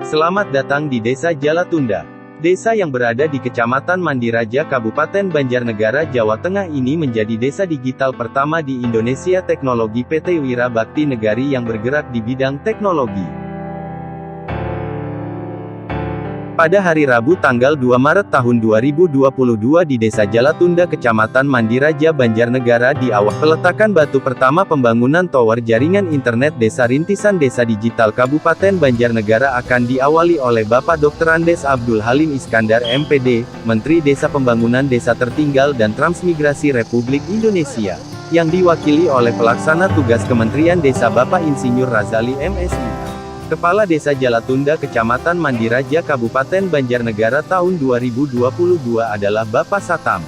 Selamat datang di Desa Jalatunda. Desa yang berada di Kecamatan Mandiraja, Kabupaten Banjarnegara, Jawa Tengah ini menjadi desa digital pertama di Indonesia teknologi PT Wira Bakti Negari yang bergerak di bidang teknologi. Pada hari Rabu tanggal 2 Maret tahun 2022 di Desa Jalatunda, Kecamatan Mandiraja, Banjarnegara di awal peletakan batu pertama pembangunan tower jaringan internet Desa Rintisan Desa Digital Kabupaten Banjarnegara akan diawali oleh Bapak Dr. Andes Abdul Halim Iskandar MPD, Menteri Desa Pembangunan Desa Tertinggal dan Transmigrasi Republik Indonesia, yang diwakili oleh Pelaksana Tugas Kementerian Desa Bapak Insinyur Razali MSI. Kepala Desa Jalatunda Kecamatan Mandiraja Kabupaten Banjarnegara tahun 2022 adalah Bapak Satam.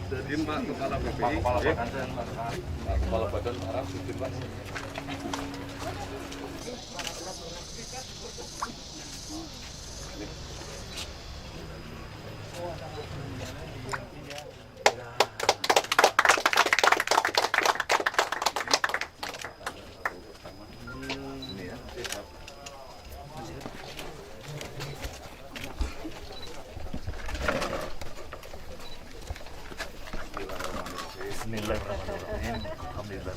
Jadi Pak Kepala BPI, Pak Kepala Badan Arab, Pak. Bismillahirrahmanirrahim. Alhamdulillah.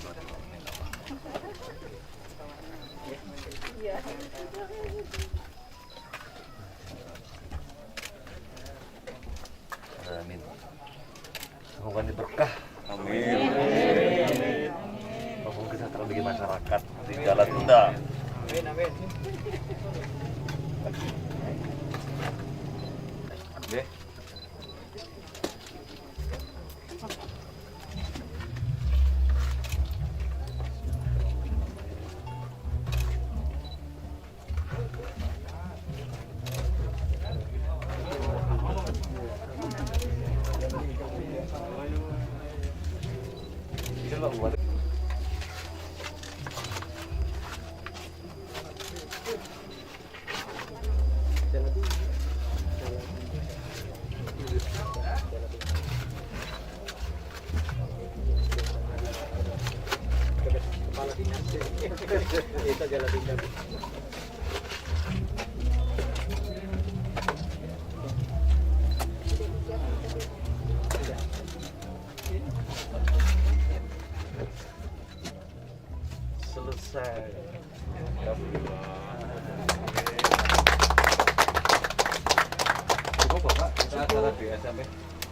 Amin. Semoga ini berkah. Amin. Semoga kesejahteraan bagi masyarakat di Jalatunda. Amin. Amin. Selesai. Cukup Bapak, kita acara di SMP.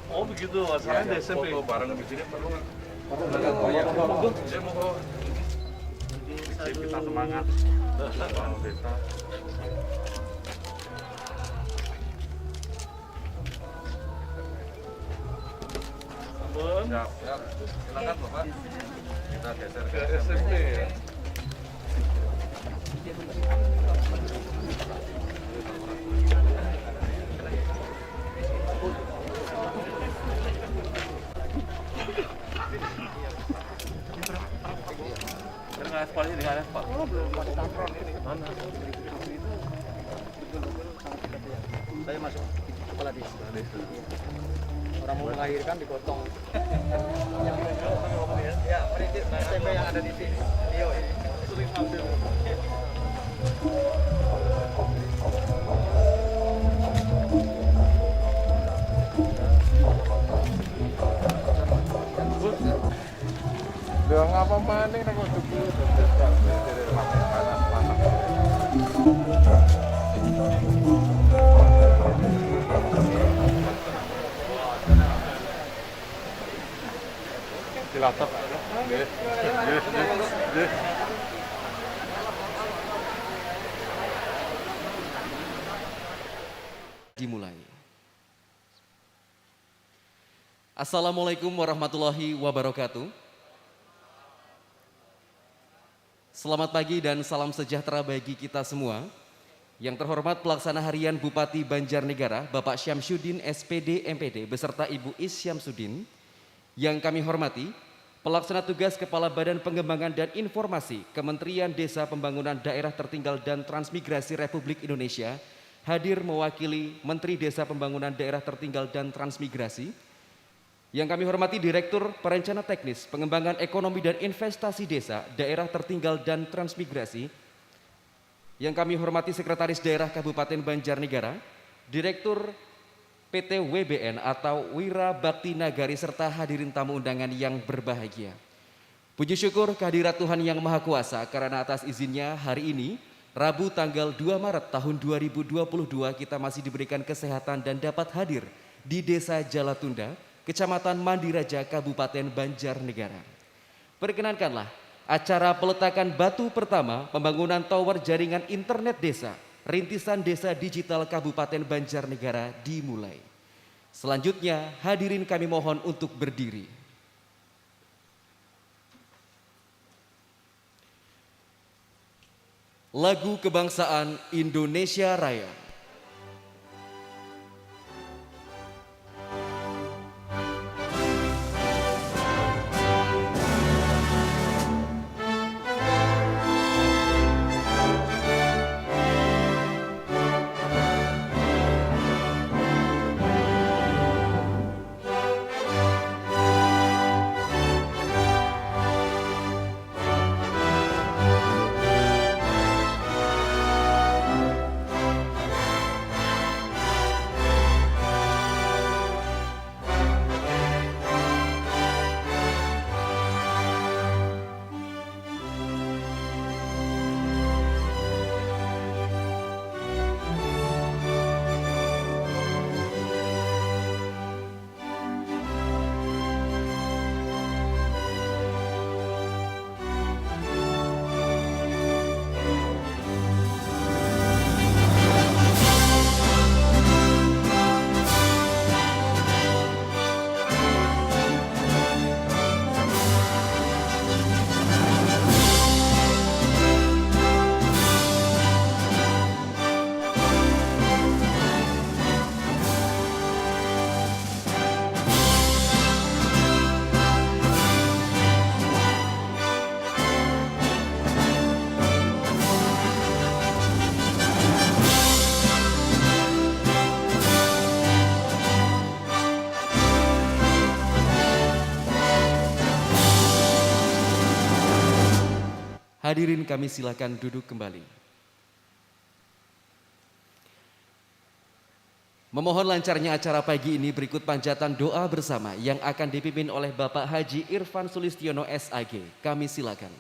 Oh begitu, asalnya di SMP. Foto bareng di sini perlu nggak? Oh ya, saya mau kita semangat. Bangun desa. Siap, siap. Silakan Bapak. Kita geser ke SMP ya. Dengan aspal ini, dengan aspal. Saya masuk kepala desa. Orang mau melahirkan dipotong. Ya, merintis SMP yang ada di sini. Iyo, ini. Udah ngapa maning nek kudu dari panas panas. Silakan. Nggih. Dimulai. Assalamualaikum warahmatullahi wabarakatuh. Selamat pagi dan salam sejahtera bagi kita semua. Yang terhormat Pelaksana Harian Bupati Banjarnegara, Bapak Syamsuddin SPD MPD beserta Ibu Is Syamsuddin. Yang kami hormati, Pelaksana Tugas Kepala Badan Pengembangan dan Informasi Kementerian Desa Pembangunan Daerah Tertinggal dan Transmigrasi Republik Indonesia, hadir mewakili Menteri Desa Pembangunan Daerah Tertinggal dan Transmigrasi. Yang kami hormati Direktur Perencana Teknis Pengembangan Ekonomi dan Investasi Desa Daerah Tertinggal dan Transmigrasi. Yang kami hormati Sekretaris Daerah Kabupaten Banjarnegara, Direktur PT WBN atau Wira Bakti Nagari serta hadirin tamu undangan yang berbahagia. Puji syukur kehadirat Tuhan Yang Maha Kuasa karena atas izinnya hari ini Rabu tanggal 2 Maret tahun 2022 kita masih diberikan kesehatan dan dapat hadir di Desa Jalatunda, Kecamatan Mandiraja, Kabupaten Banjarnegara. Perkenankanlah acara peletakan batu pertama pembangunan tower jaringan internet desa, Rintisan Desa Digital Kabupaten Banjarnegara dimulai. Selanjutnya hadirin kami mohon untuk berdiri. Lagu Kebangsaan Indonesia Raya. Hadirin kami silakan duduk kembali. Memohon lancarnya acara pagi ini berikut panjatan doa bersama yang akan dipimpin oleh Bapak Haji Irfan Sulistiono SAG. Kami silakan.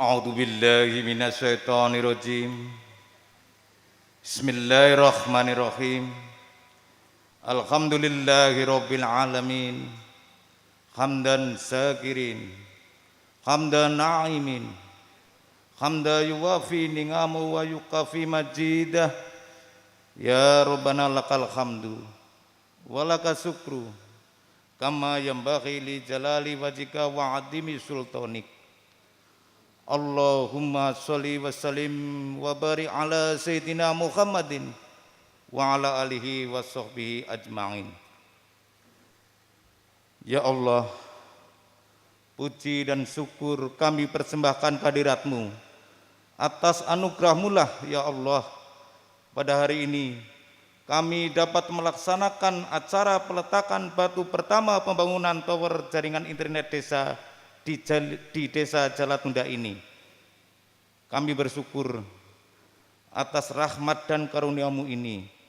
A'udzu billahi minasyaitonir rajim. Bismillahirrahmanirrahim. Alhamdulillahirabbil alamin. Hamdan syakirin, hamdan na'imin, hamda yuwafi ni'amahu wa yukafi majidah. Ya Rabbana lakal hamdu wa laka syukru kama yanbaghi li jalali wajhika wa adimi sultanik. Allahumma sholli wa sallim wa barik ala sayyidina Muhammadin wa ala alihi wa sahbihi ajma'in. Ya Allah, puji dan syukur kami persembahkan kehadirat-Mu. Atas anugerah-Mu lah ya Allah, pada hari ini kami dapat melaksanakan acara peletakan batu pertama pembangunan tower jaringan internet desa di Desa Jalatunda ini. Kami bersyukur atas rahmat dan karunia-Mu ini.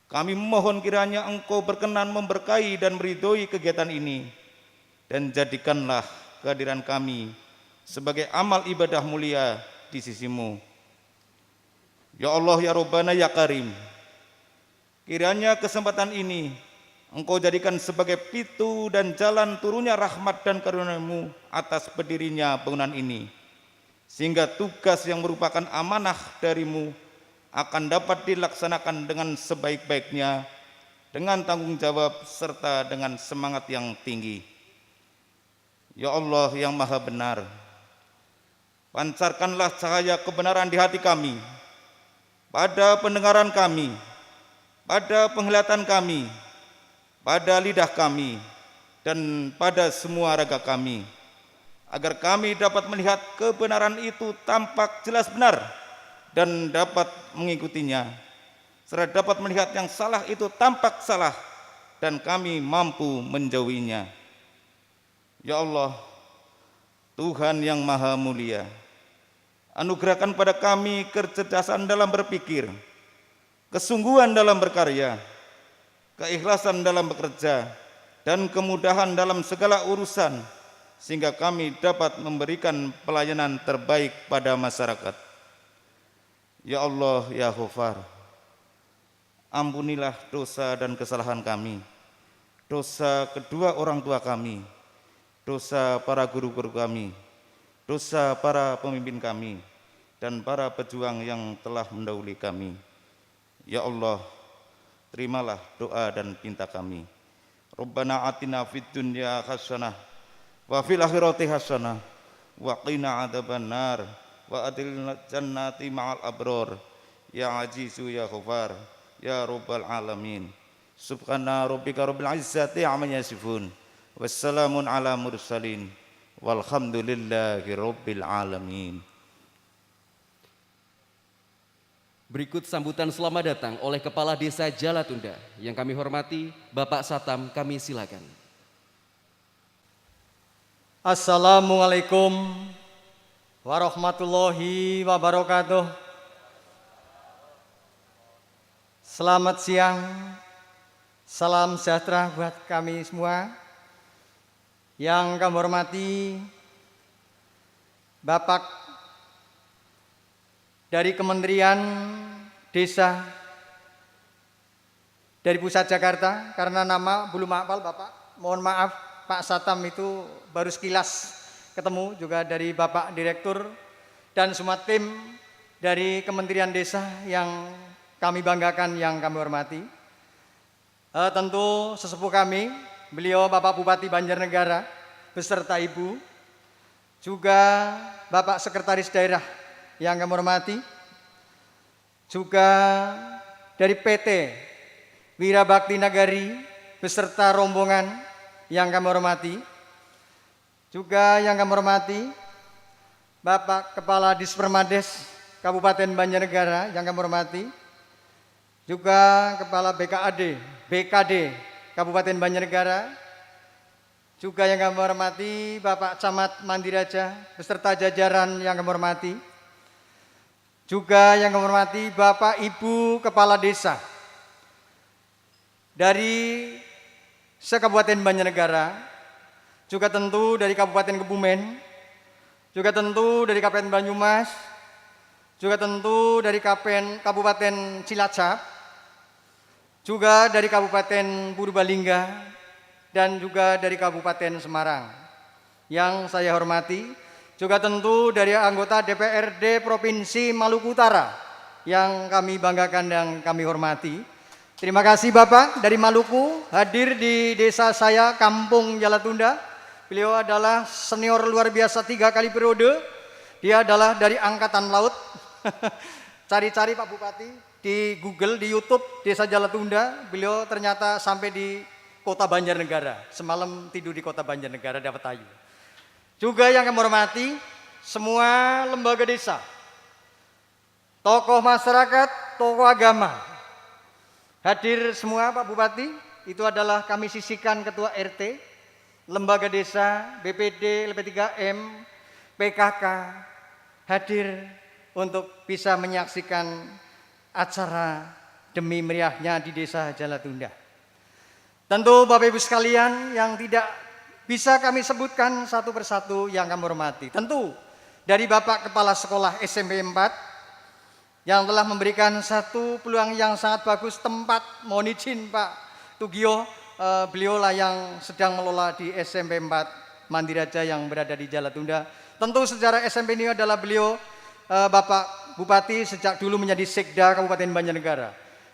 Kami memohon kiranya Engkau berkenan memberkahi dan meridhoi kegiatan ini, dan jadikanlah kehadiran kami sebagai amal ibadah mulia di sisi-Mu. Ya Allah, ya Rabbana, ya Karim, kiranya kesempatan ini Engkau jadikan sebagai pintu dan jalan turunnya rahmat dan karunia-Mu atas berdirinya bangunan ini, sehingga tugas yang merupakan amanah dari-Mu akan dapat dilaksanakan dengan sebaik-baiknya, dengan tanggung jawab serta dengan semangat yang tinggi. Ya Allah yang Maha Benar, pancarkanlah cahaya kebenaran di hati kami, pada pendengaran kami, pada penglihatan kami, pada lidah kami, dan pada semua raga kami, agar kami dapat melihat kebenaran itu tampak jelas benar dan dapat mengikutinya, serta dapat melihat yang salah itu tampak salah dan kami mampu menjauhinya. Ya Allah, Tuhan yang Maha Mulia, anugerahkan pada kami kecerdasan dalam berpikir, kesungguhan dalam berkarya, keikhlasan dalam bekerja, dan kemudahan dalam segala urusan, sehingga kami dapat memberikan pelayanan terbaik pada masyarakat. Ya Allah, ya Ghafar, ampunilah dosa dan kesalahan kami, dosa kedua orang tua kami, dosa para guru-guru kami, dosa para pemimpin kami, dan para pejuang yang telah mendahului kami. Ya Allah, terimalah doa dan pinta kami. Rabbana atina fid dunya hasanah wa fil akhirati hasanah wa qina adzabannar wa adkhilna jannati ma'al abror. Ya Azizu ya Ghafar ya Rabbal alamin. Subhana rabbika rabbil izzati amma yasifun, wassalamun ala mursalin, walhamdulillahi rabbil alamin. Berikut sambutan selamat datang oleh Kepala Desa Jalatunda. Yang kami hormati Bapak Satam, kami silakan. Assalamualaikum warahmatullahi wabarakatuh. Selamat siang, salam sejahtera buat kami semua. Yang kami hormati Bapak dari Kementerian Desa dari Pusat Jakarta, karena nama belum hafal Bapak, mohon maaf Pak Satam itu baru sekilas ketemu, juga dari Bapak Direktur dan semua tim dari Kementerian Desa yang kami banggakan, yang kami hormati. Tentu sesepuh kami, beliau Bapak Bupati Banjarnegara beserta Ibu, juga Bapak Sekretaris Daerah yang kami hormati, juga dari PT Wirabakti Nagari beserta rombongan yang kami hormati, juga yang kami hormati Bapak Kepala Dispermades Kabupaten Banjarnegara yang kami hormati, juga Kepala BKD Kabupaten Banjarnegara, juga yang kami hormati Bapak Camat Mandiraja beserta jajaran yang kami hormati, juga yang kami hormati Bapak Ibu Kepala Desa dari se-Kabupaten Banjarnegara, juga tentu dari Kabupaten Kebumen, juga tentu dari Kabupaten Banyumas, juga tentu dari Kabupaten Cilacap, juga dari Kabupaten Purbalingga, dan juga dari Kabupaten Semarang. Yang saya hormati, juga tentu dari anggota DPRD Provinsi Maluku Utara yang kami banggakan dan kami hormati. Terima kasih Bapak dari Maluku hadir di desa saya, Kampung Jalatunda. Beliau adalah senior luar biasa 3 kali periode. Dia adalah dari Angkatan Laut. Cari-cari Pak Bupati di Google, di YouTube Desa Jalatunda. Beliau ternyata sampai di Kota Banjarnegara. Semalam tidur di Kota Banjarnegara dapat ayu. Juga yang kami hormati semua lembaga desa, tokoh masyarakat, tokoh agama. Hadir semua Pak Bupati, itu adalah kami sisihkan Ketua RT, lembaga desa, BPD, LP3M, PKK, hadir untuk bisa menyaksikan acara demi meriahnya di Desa Jalatunda. Tentu Bapak Ibu sekalian yang tidak bisa kami sebutkan satu persatu yang kami hormati. Tentu dari Bapak Kepala Sekolah SMP 4 yang telah memberikan satu peluang yang sangat bagus tempat, mohon izin Pak Tugio, beliaulah yang sedang mengelola di SMP 4 Mandiraja yang berada di Jalatunda. Tentu sejarah SMP ini adalah beliau Bapak Bupati sejak dulu menjadi Sekda Kabupaten Banjarnegara.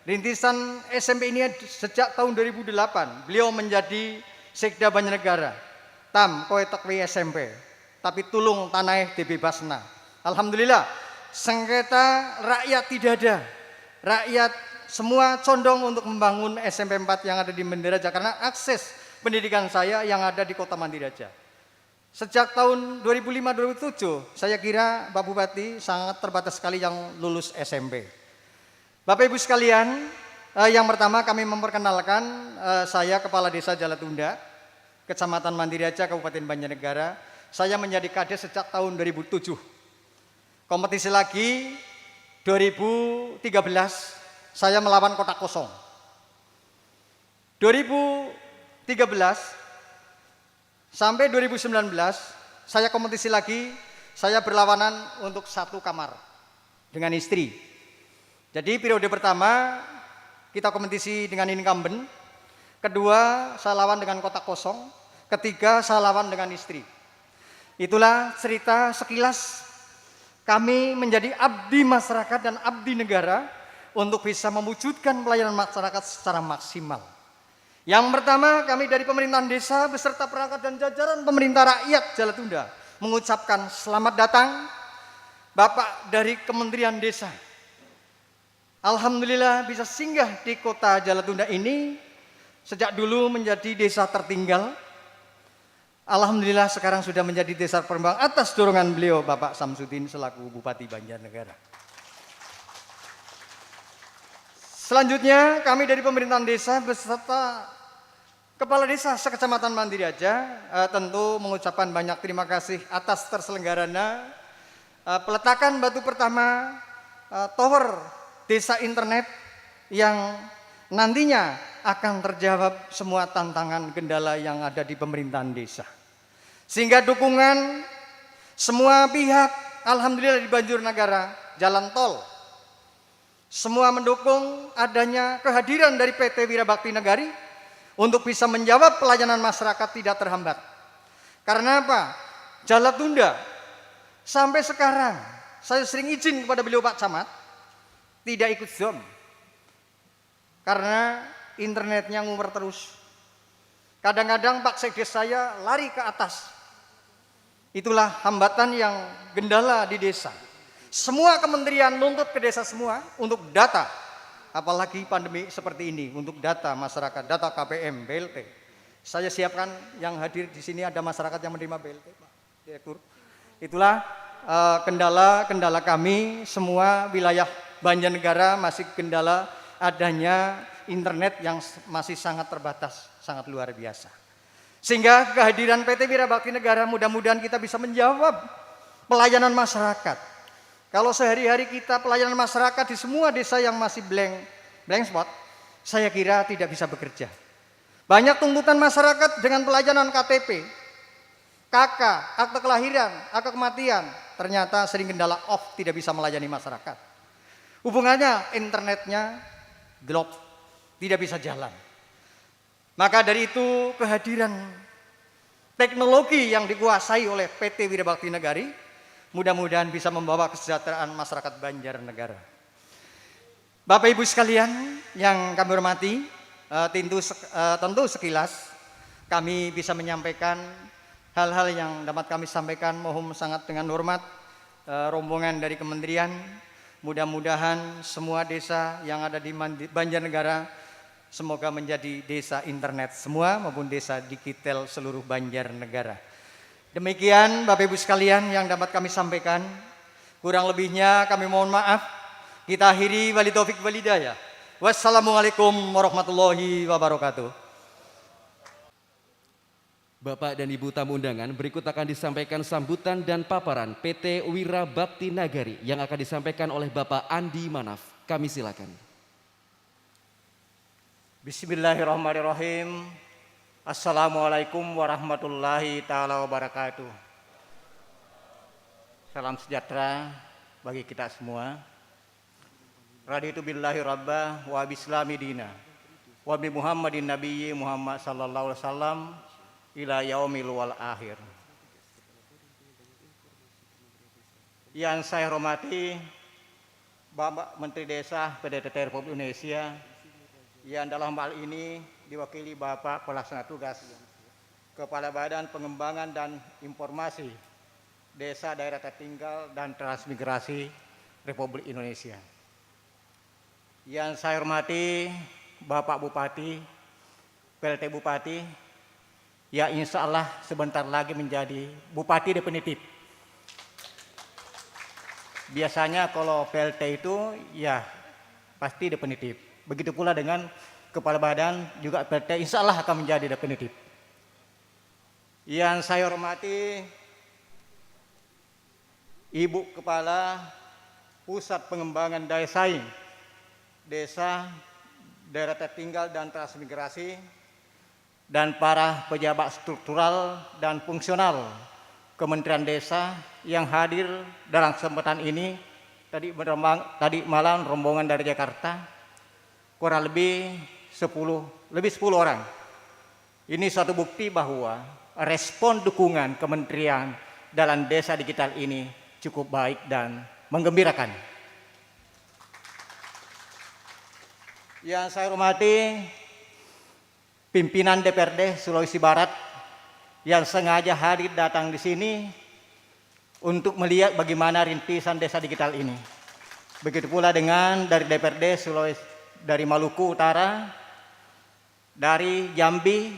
Rintisan SMP ini sejak tahun 2008 beliau menjadi Sekda Banjarnegara. Tam koe tekwi SMP, tapi tulung tanah dibebasna. Alhamdulillah, sengketa rakyat tidak ada. Rakyat semua condong untuk membangun SMP 4 yang ada di Mandiraja karena akses pendidikan saya yang ada di Kota Mandiraja. Sejak tahun 2005-2007, saya kira Pak Bupati sangat terbatas sekali yang lulus SMP. Bapak Ibu sekalian, yang pertama kami memperkenalkan saya Kepala Desa Jalatunda, Kecamatan Mandiraja, Kabupaten Banjarnegara. Saya menjadi kades sejak tahun 2007. Kompetisi lagi 2013, saya melawan kotak kosong. 2013 sampai 2019, saya kompetisi lagi, saya berlawanan untuk satu kamar dengan istri. Jadi periode pertama kita kompetisi dengan incumbent, kedua saya lawan dengan kotak kosong, ketiga saya lawan dengan istri. Itulah cerita sekilas kami menjadi abdi masyarakat dan abdi negara untuk bisa mewujudkan pelayanan masyarakat secara maksimal. Yang pertama kami dari pemerintahan desa beserta perangkat dan jajaran pemerintah rakyat Jalatunda mengucapkan selamat datang Bapak dari Kementerian Desa. Alhamdulillah bisa singgah di Kota Jalatunda ini, sejak dulu menjadi desa tertinggal. Alhamdulillah sekarang sudah menjadi desa perkembang atas dorongan beliau Bapak Samsudin selaku Bupati Banjarnegara. Selanjutnya kami dari pemerintahan desa beserta Kepala Desa Sekecamatan Mandiraja tentu mengucapkan banyak terima kasih atas terselenggaranya peletakan batu pertama tower desa internet yang nantinya akan terjawab semua tantangan kendala yang ada di pemerintahan desa. Sehingga dukungan semua pihak, alhamdulillah di Banjarnegara, jalan tol, semua mendukung adanya kehadiran dari PT Wirabakti Negari untuk bisa menjawab pelayanan masyarakat tidak terhambat. Karena apa? Jalatunda sampai sekarang saya sering izin kepada beliau Pak Camat tidak ikut Zoom karena internetnya ngumer terus. Kadang-kadang Pak Sekdes saya lari ke atas. Itulah hambatan yang gendala di desa. Semua kementerian nuntut ke desa semua untuk data. Apalagi pandemi seperti ini untuk data masyarakat, data KPM, BLT. Saya siapkan yang hadir di sini ada masyarakat yang menerima BLT, Pak Direktur. Itulah kendala-kendala kami semua wilayah Banjarnegara masih kendala adanya internet yang masih sangat terbatas, sangat luar biasa. Sehingga kehadiran PT Wira Bakti Negara mudah-mudahan kita bisa menjawab pelayanan masyarakat. Kalau sehari-hari kita pelayanan masyarakat di semua desa yang masih blank spot, saya kira tidak bisa bekerja. Banyak tuntutan masyarakat dengan pelayanan KTP, KK, akte kelahiran, akte kematian, ternyata sering kendala off, tidak bisa melayani masyarakat. Hubungannya internetnya drop, tidak bisa jalan. Maka dari itu kehadiran teknologi yang dikuasai oleh PT Wira Bakti Negari mudah-mudahan bisa membawa kesejahteraan masyarakat Banjarnegara. Bapak Ibu sekalian yang kami hormati, tentu sekilas kami bisa menyampaikan hal-hal yang dapat kami sampaikan. Mohon sangat dengan hormat rombongan dari kementerian. Mudah-mudahan semua desa yang ada di Banjarnegara semoga menjadi desa internet semua maupun desa digital seluruh Banjarnegara. Demikian Bapak Ibu sekalian yang dapat kami sampaikan. Kurang lebihnya kami mohon maaf. Kita akhiri, wali taufik wal hidayah. Wassalamualaikum warahmatullahi wabarakatuh. Bapak dan Ibu tamu undangan, berikut akan disampaikan sambutan dan paparan PT Wira Bakti Nagari yang akan disampaikan oleh Bapak Andi Manaf. Kami silakan. Bismillahirrahmanirrahim. Assalamualaikum warahmatullahi ta'ala wabarakatuh. Salam sejahtera bagi kita semua. Raditu billahi rabba wa bislami dina wa bi Muhammadin nabiyyi Muhammad sallallahu alaihi wasallam ila yaumil wal akhir. Yang saya hormati Bapak Menteri Desa PDTT Republik Indonesia, yang dalam hal ini diwakili Bapak Pelaksana Tugas Kepala Badan Pengembangan dan Informasi Desa Daerah Tertinggal dan Transmigrasi Republik Indonesia. Yang saya hormati Bapak Bupati, PLT Bupati, ya insya Allah sebentar lagi menjadi Bupati definitif. Biasanya kalau PLT itu ya pasti definitif. Begitu pula dengan Kepala Badan juga PLT insya Allah akan menjadi definitif. Yang saya hormati Ibu Kepala Pusat Pengembangan Daya Saing Desa, Daerah Tertinggal dan Transmigrasi, dan para pejabat struktural dan fungsional Kementerian Desa yang hadir dalam kesempatan ini. Tadi malam rombongan dari Jakarta kurang lebih 10 orang. Ini suatu bukti bahwa respon dukungan kementerian dalam desa digital ini cukup baik dan menggembirakan. Yang saya hormati pimpinan DPRD Sulawesi Barat yang sengaja hadir datang di sini untuk melihat bagaimana rintisan desa digital ini. Begitu pula dengan dari DPRD Sulawesi, dari Maluku Utara, dari Jambi,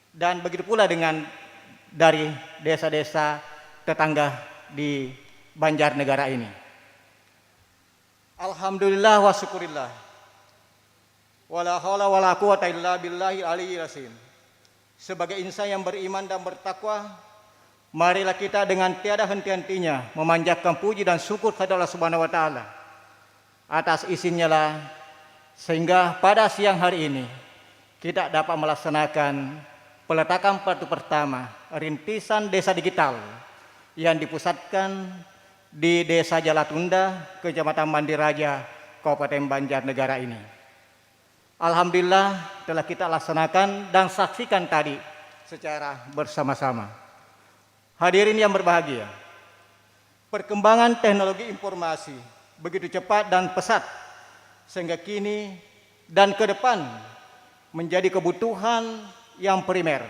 dan begitu pula dengan dari desa-desa tetangga di Banjarnegara ini. Alhamdulillah wa syukurillah. Wala haula wala quwata illa billahi aliyyil azim. Sebagai insan yang beriman dan bertakwa, marilah kita dengan tiada henti-hentinya memanjatkan puji dan syukur kepada Allah Subhanahu wa taala. Atas izinnya lah sehingga pada siang hari ini kita dapat melaksanakan peletakan batu pertama rintisan desa digital yang dipusatkan di Desa Jalatunda, Kecamatan Mandiraja, Kabupaten Banjarnegara ini. Alhamdulillah telah kita laksanakan dan saksikan tadi secara bersama-sama. Hadirin yang berbahagia, perkembangan teknologi informasi begitu cepat dan pesat sehingga kini dan ke depan menjadi kebutuhan yang primer.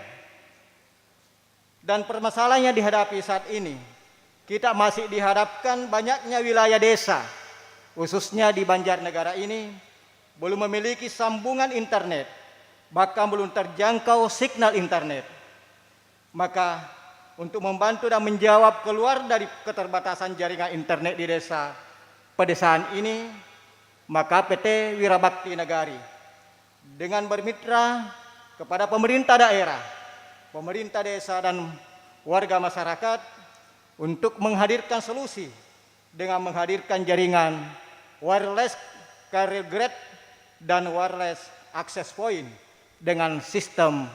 Dan permasalahan yang dihadapi saat ini, kita masih dihadapkan banyaknya wilayah desa, khususnya di Banjarnegara ini, belum memiliki sambungan internet, bahkan belum terjangkau signal internet. Maka untuk membantu dan menjawab keluar dari keterbatasan jaringan internet di desa pedesaan ini, maka PT Wira Bakti Nagari dengan bermitra kepada pemerintah daerah, pemerintah desa dan warga masyarakat untuk menghadirkan solusi dengan menghadirkan jaringan wireless carrier grade dan wireless access point dengan sistem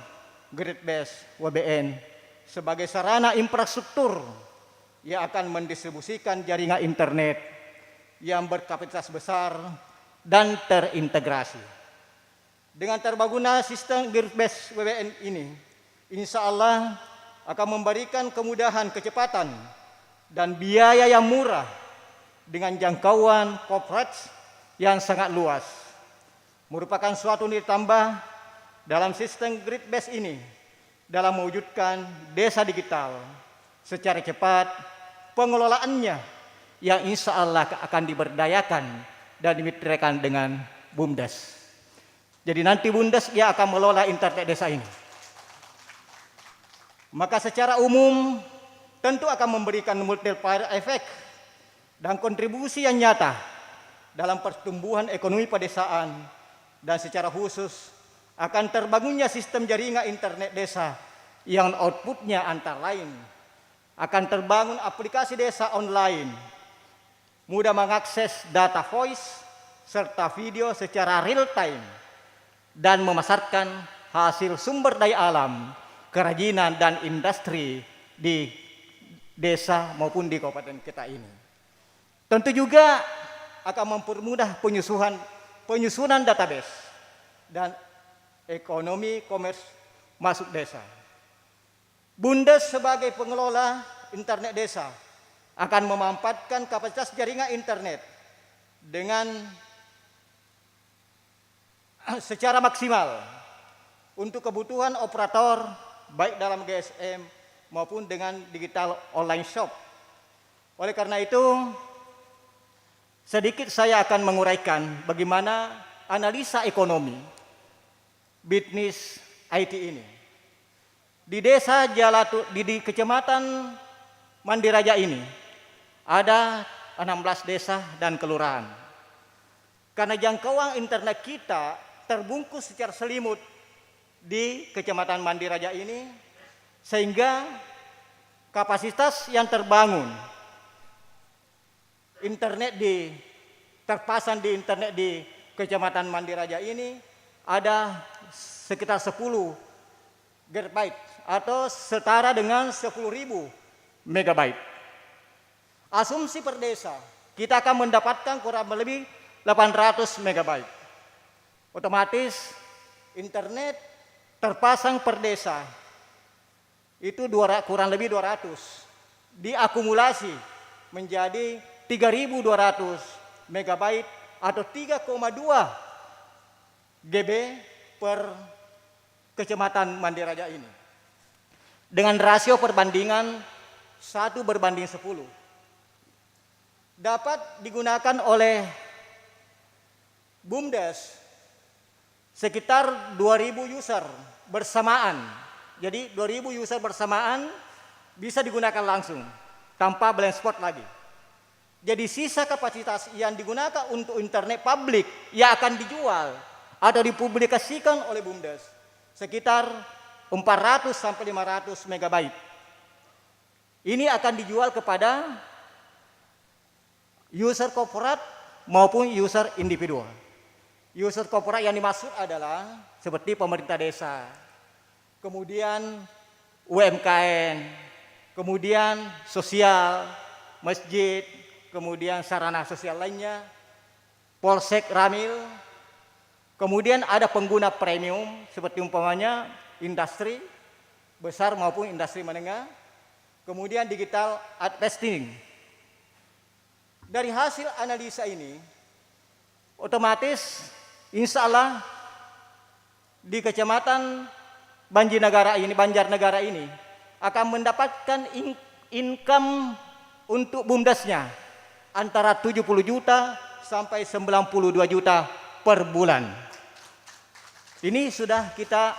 grid based WBN sebagai sarana infrastruktur yang akan mendistribusikan jaringan internet yang berkapasitas besar dan terintegrasi. Dengan terbangunnya sistem grid based WBN ini, insya Allah akan memberikan kemudahan, kecepatan, dan biaya yang murah dengan jangkauan coverage yang sangat luas. Merupakan suatu nilai tambah dalam sistem grid based ini dalam mewujudkan desa digital secara cepat, pengelolaannya yang insya Allah akan diberdayakan dan dimitrakan dengan BUMDes. Jadi nanti BUMDes yang akan mengelola internet desa ini. Maka secara umum tentu akan memberikan multiplier effect dan kontribusi yang nyata dalam pertumbuhan ekonomi pedesaan dan secara khusus akan terbangunnya sistem jaringan internet desa yang outputnya antara lain akan terbangun aplikasi desa online, mudah mengakses data voice serta video secara real time dan memasarkan hasil sumber daya alam, kerajinan dan industri di desa maupun di kabupaten kita ini. Tentu juga akan mempermudah penyusunan database dan ekonomi komers masuk desa. BUMDes sebagai pengelola internet desa akan memanfaatkan kapasitas jaringan internet dengan secara maksimal untuk kebutuhan operator baik dalam GSM maupun dengan digital online shop. Oleh karena itu, sedikit saya akan menguraikan bagaimana analisa ekonomi bisnis IT ini. Di desa di Kecamatan Mandiraja ini ada 16 desa dan kelurahan. Karena jangkauan internet kita terbungkus secara selimut di Kecamatan Mandiraja ini, sehingga kapasitas yang terbangun terpasang di internet di Kecamatan Mandiraja ini ada sekitar 10 GB atau setara dengan 10.000 MB. Asumsi per desa kita akan mendapatkan kurang lebih 800 MB. Otomatis internet terpasang per desa itu kurang lebih 200 diakumulasi menjadi 3.200 MB atau 3,2 GB per Kecamatan Mandiraja ini. Dengan rasio perbandingan 1:10. Dapat digunakan oleh BUMDes sekitar 2.000 user bersamaan. Jadi 2.000 user bersamaan bisa digunakan langsung tanpa blind spot lagi. Jadi sisa kapasitas yang digunakan untuk internet publik yang akan dijual atau dipublikasikan oleh BUMDes sekitar 400 sampai 500 MB. Ini akan dijual kepada user korporat maupun user individual. User korporat yang dimaksud adalah seperti pemerintah desa, kemudian UMKM, kemudian sosial, masjid, kemudian sarana sosial lainnya, polsek ramil, kemudian ada pengguna premium seperti umpamanya industri besar maupun industri menengah, kemudian digital advertising. Dari hasil analisa ini, otomatis insya Allah di Kecamatan Banjarnegara ini akan mendapatkan income untuk BUMDesnya antara 70 juta sampai 92 juta per bulan. Ini sudah kita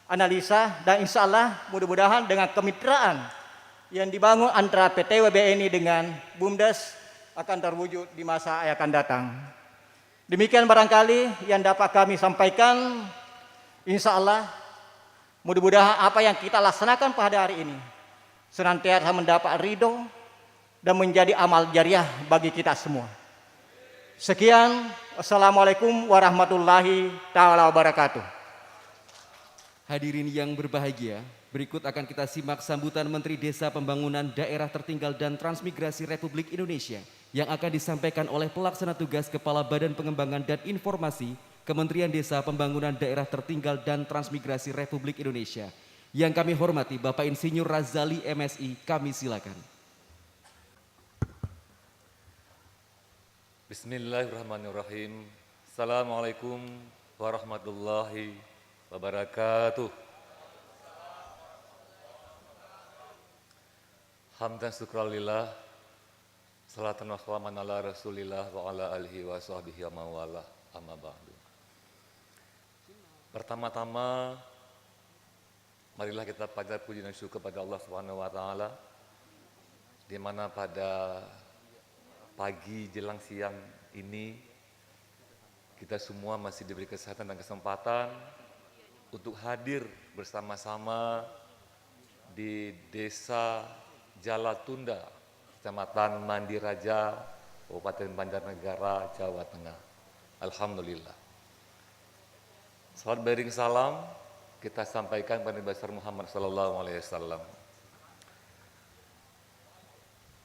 analisa dan insya Allah mudah-mudahan dengan kemitraan yang dibangun antara PT WBN dengan BUMDes akan terwujud di masa yang akan datang. Demikian barangkali yang dapat kami sampaikan. Insya Allah Mudah-mudahan apa yang kita laksanakan pada hari ini senantiasa mendapat ridho dan menjadi amal jariah bagi kita semua. Sekian, wassalamualaikum warahmatullahi taala wabarakatuh. Hadirin yang berbahagia, berikut akan kita simak sambutan Menteri Desa Pembangunan Daerah Tertinggal dan Transmigrasi Republik Indonesia yang akan disampaikan oleh Pelaksana Tugas Kepala Badan Pengembangan dan Informasi Kementerian Desa Pembangunan Daerah Tertinggal dan Transmigrasi Republik Indonesia. Yang kami hormati Bapak Insinyur Razali MSI, kami silakan. Bismillahirrahmanirrahim. Assalamualaikum warahmatullahi wabarakatuh. Hamdan syukralillah, salatan wa salaman ala rasulillah wa ala alihi wa sahbihi wa mawala, amma ba'du. Pertama-tama, marilah kita panjat puji dan syukur kepada Allah Subhanahu wa taala, di mana pada pagi jelang siang ini kita semua masih diberi kesehatan dan kesempatan untuk hadir bersama-sama di Desa Jalatunda, Kecamatan Mandiraja, Kabupaten Banjarnegara, Jawa Tengah. Alhamdulillah. Salat bering salam kita sampaikan kepada Nabi besar Muhammad SAW.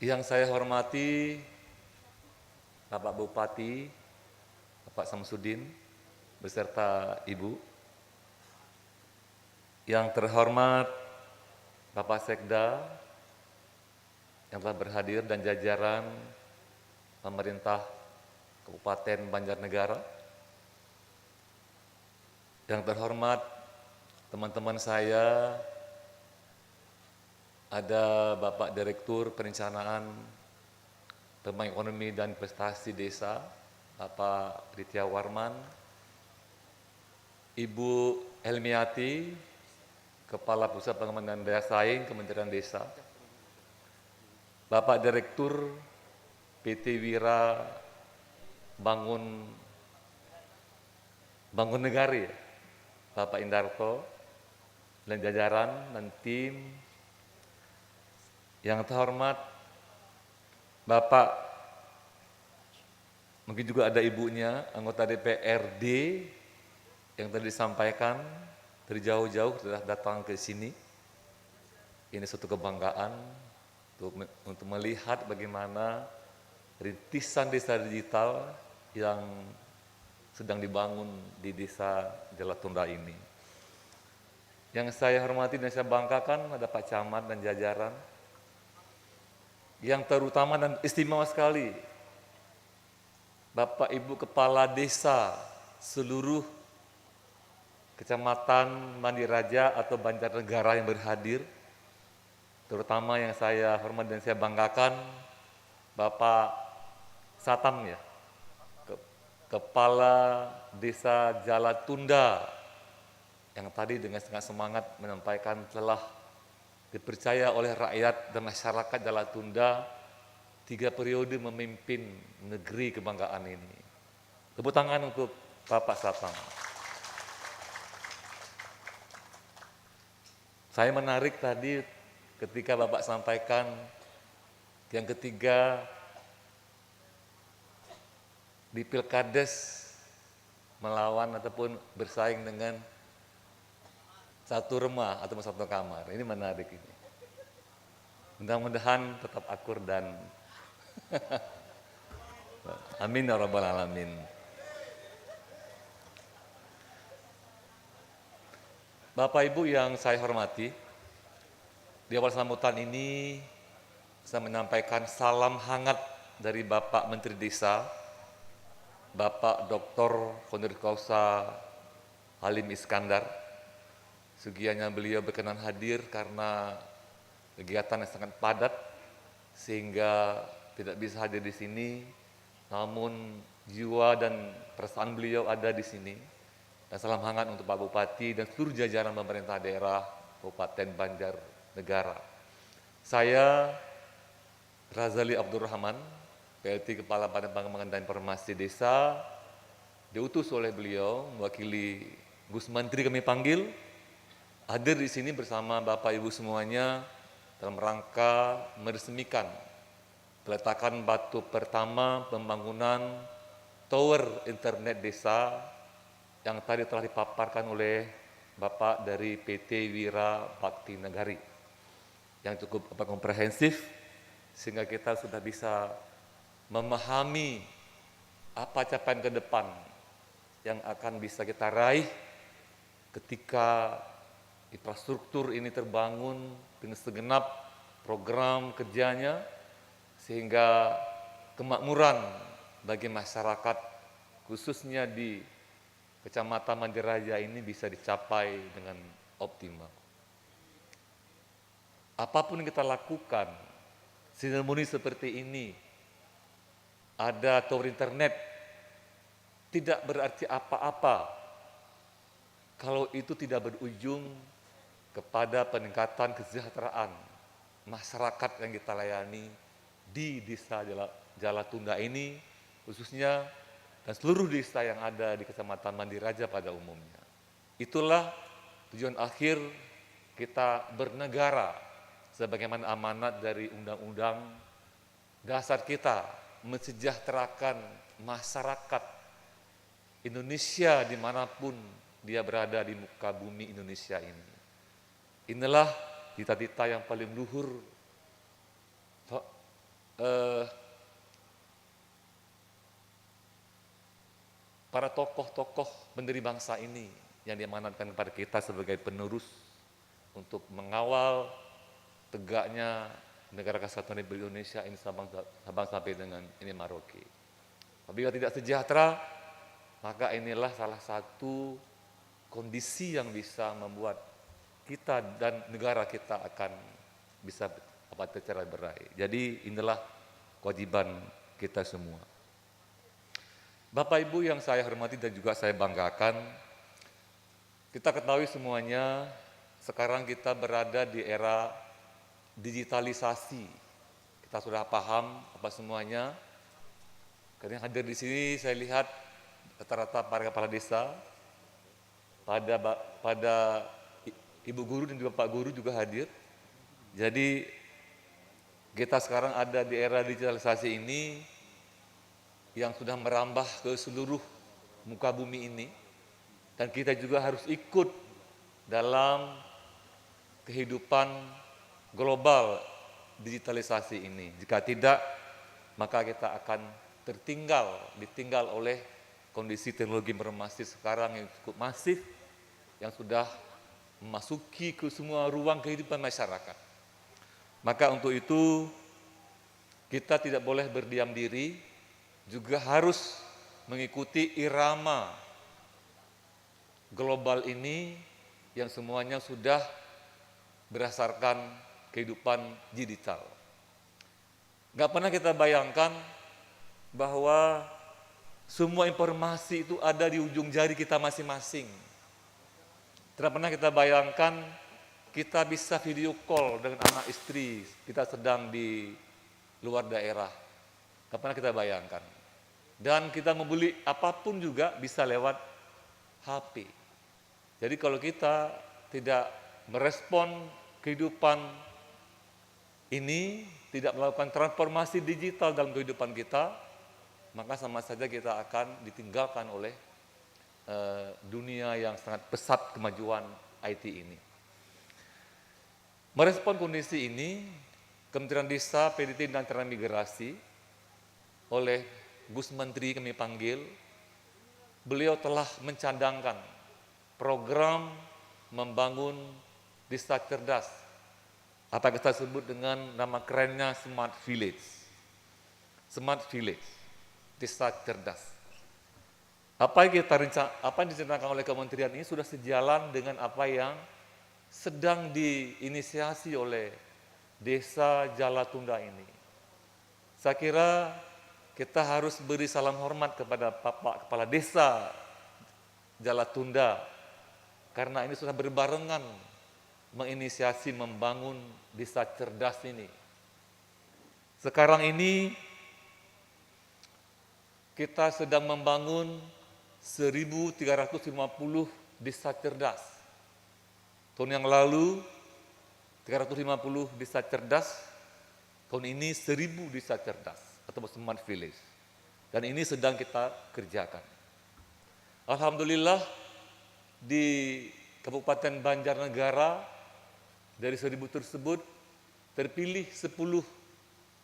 Yang saya hormati Bapak Bupati, Bapak Samsudin, beserta Ibu. Yang terhormat Bapak Sekda, yang telah berhadir dan jajaran pemerintah Kabupaten Banjarnegara. Yang terhormat teman-teman saya, ada Bapak Direktur Perencanaan Pembangunan Ekonomi dan Investasi Desa, Bapak Ritya Warman, Ibu Helmiati, Kepala Pusat Pengembangan Daya Saing Kementerian Desa, Bapak Direktur PT Wira Bangun Negari, Bapak Indarto, dan jajaran dan tim. Yang terhormat Bapak, mungkin juga ada ibunya, anggota DPRD yang tadi disampaikan dari jauh-jauh sudah datang ke sini. Ini suatu kebanggaan untuk melihat bagaimana rintisan desa digital yang sedang dibangun di Desa Jalatunda ini. Yang saya hormati dan saya banggakan ada Pak Camat dan jajaran, yang terutama dan istimewa sekali Bapak Ibu Kepala Desa seluruh Kecamatan Mandiraja atau Banjarnegara yang berhadir, terutama yang saya hormati dan saya banggakan Bapak Satam ya, Kepala Desa Jalatunda, yang tadi dengan sangat semangat menyampaikan telah dipercaya oleh rakyat dan masyarakat Jalatunda 3 periode memimpin negeri kebanggaan ini. Tepuk tangan untuk Bapak Satam. Saya menarik tadi ketika Bapak sampaikan yang ketiga di Pilkades melawan ataupun bersaing dengan satu rumah atau satu kamar. Ini menarik ini. Mudah-mudahan tetap akur dan amin ya rabbal alamin. Bapak Ibu yang saya hormati, di awal sambutan ini saya menyampaikan salam hangat dari Bapak Menteri Desa, Bapak Dr. Honoris Causa Halim Iskandar. Segianya beliau berkenan hadir karena kegiatan yang sangat padat sehingga tidak bisa hadir di sini, namun jiwa dan perasaan beliau ada di sini. Dan salam hangat untuk Pak Bupati dan seluruh jajaran pemerintah daerah Kabupaten Banjarnegara. Saya Razali Abdurrahman, PLT Kepala Badan Pengembangan dan Informasi Desa, diutus oleh beliau mewakili Gus Menteri kami panggil hadir di sini bersama Bapak Ibu semuanya dalam rangka meresmikan peletakan batu pertama pembangunan tower internet desa yang tadi telah dipaparkan oleh Bapak dari PT Wira Bakti Nagari yang cukup komprehensif sehingga kita sudah bisa memahami apa capaian ke depan yang akan bisa kita raih ketika infrastruktur ini terbangun dengan segenap program kerjanya sehingga kemakmuran bagi masyarakat khususnya di Kecamatan Mandiraja ini bisa dicapai dengan optimal. Apapun yang kita lakukan, seremoni seperti ini, ada tower internet, tidak berarti apa-apa kalau itu tidak berujung kepada peningkatan kesejahteraan masyarakat yang kita layani di Desa Jalatunda ini, khususnya dan seluruh desa yang ada di Kecamatan Mandiraja pada umumnya. Itulah tujuan akhir kita bernegara sebagaimana amanat dari Undang-Undang Dasar kita, mensejahterakan masyarakat Indonesia dimanapun dia berada di muka bumi Indonesia ini. Inilah cita-cita yang paling luhur para tokoh-tokoh pendiri bangsa ini yang diamanatkan kepada kita sebagai penerus untuk mengawal tegaknya negara kesatuan Republik Indonesia ini Sabang sampai dengan ini Merauke. Apabila tidak sejahtera, maka inilah salah satu kondisi yang bisa membuat kita dan negara kita akan bisa tercerai berai. Jadi inilah kewajiban kita semua. Bapak Ibu yang saya hormati dan juga saya banggakan, kita ketahui semuanya sekarang kita berada di era digitalisasi. Kita sudah paham apa semuanya. Karena hadir di sini saya lihat rata-rata para kepala desa, pada ibu guru dan juga pak guru juga hadir. Jadi kita sekarang ada di era digitalisasi ini yang sudah merambah ke seluruh muka bumi ini, dan kita juga harus ikut dalam kehidupan global digitalisasi ini. Jika tidak, maka kita akan ditinggal oleh kondisi teknologi informasi sekarang yang cukup masif, yang sudah memasuki ke semua ruang kehidupan masyarakat. Maka untuk itu, kita tidak boleh berdiam diri, juga harus mengikuti irama global ini yang semuanya sudah berdasarkan kehidupan digital. Gak pernah kita bayangkan bahwa semua informasi itu ada di ujung jari kita masing-masing. Tidak pernah kita bayangkan kita bisa video call dengan anak istri, kita sedang di luar daerah. Gak pernah kita bayangkan. Dan kita membeli apapun juga bisa lewat HP. Jadi kalau kita tidak merespon kehidupan ini, tidak melakukan transformasi digital dalam kehidupan kita, maka sama saja kita akan ditinggalkan oleh dunia yang sangat pesat kemajuan IT ini. Merespon kondisi ini, Kementerian Desa, PDT dan Transmigrasi oleh Gus Menteri kami panggil, beliau telah mencadangkan program membangun desa cerdas, apa kita sebut dengan nama kerennya Smart Village. Smart Village, desa cerdas. Apa yang dicanangkan oleh kementerian ini sudah sejalan dengan apa yang sedang diinisiasi oleh Desa Jalatunda ini. Saya kira kita harus beri salam hormat kepada Bapak Kepala Desa Jalatunda karena ini sudah berbarengan menginisiasi membangun desa cerdas ini. Sekarang ini kita sedang membangun 1.350 desa cerdas Tahun yang lalu 350 desa cerdas, tahun ini 1000 desa cerdas atau smart village. Dan ini sedang kita kerjakan. Alhamdulillah di Kabupaten Banjarnegara dari 1000 tersebut terpilih 10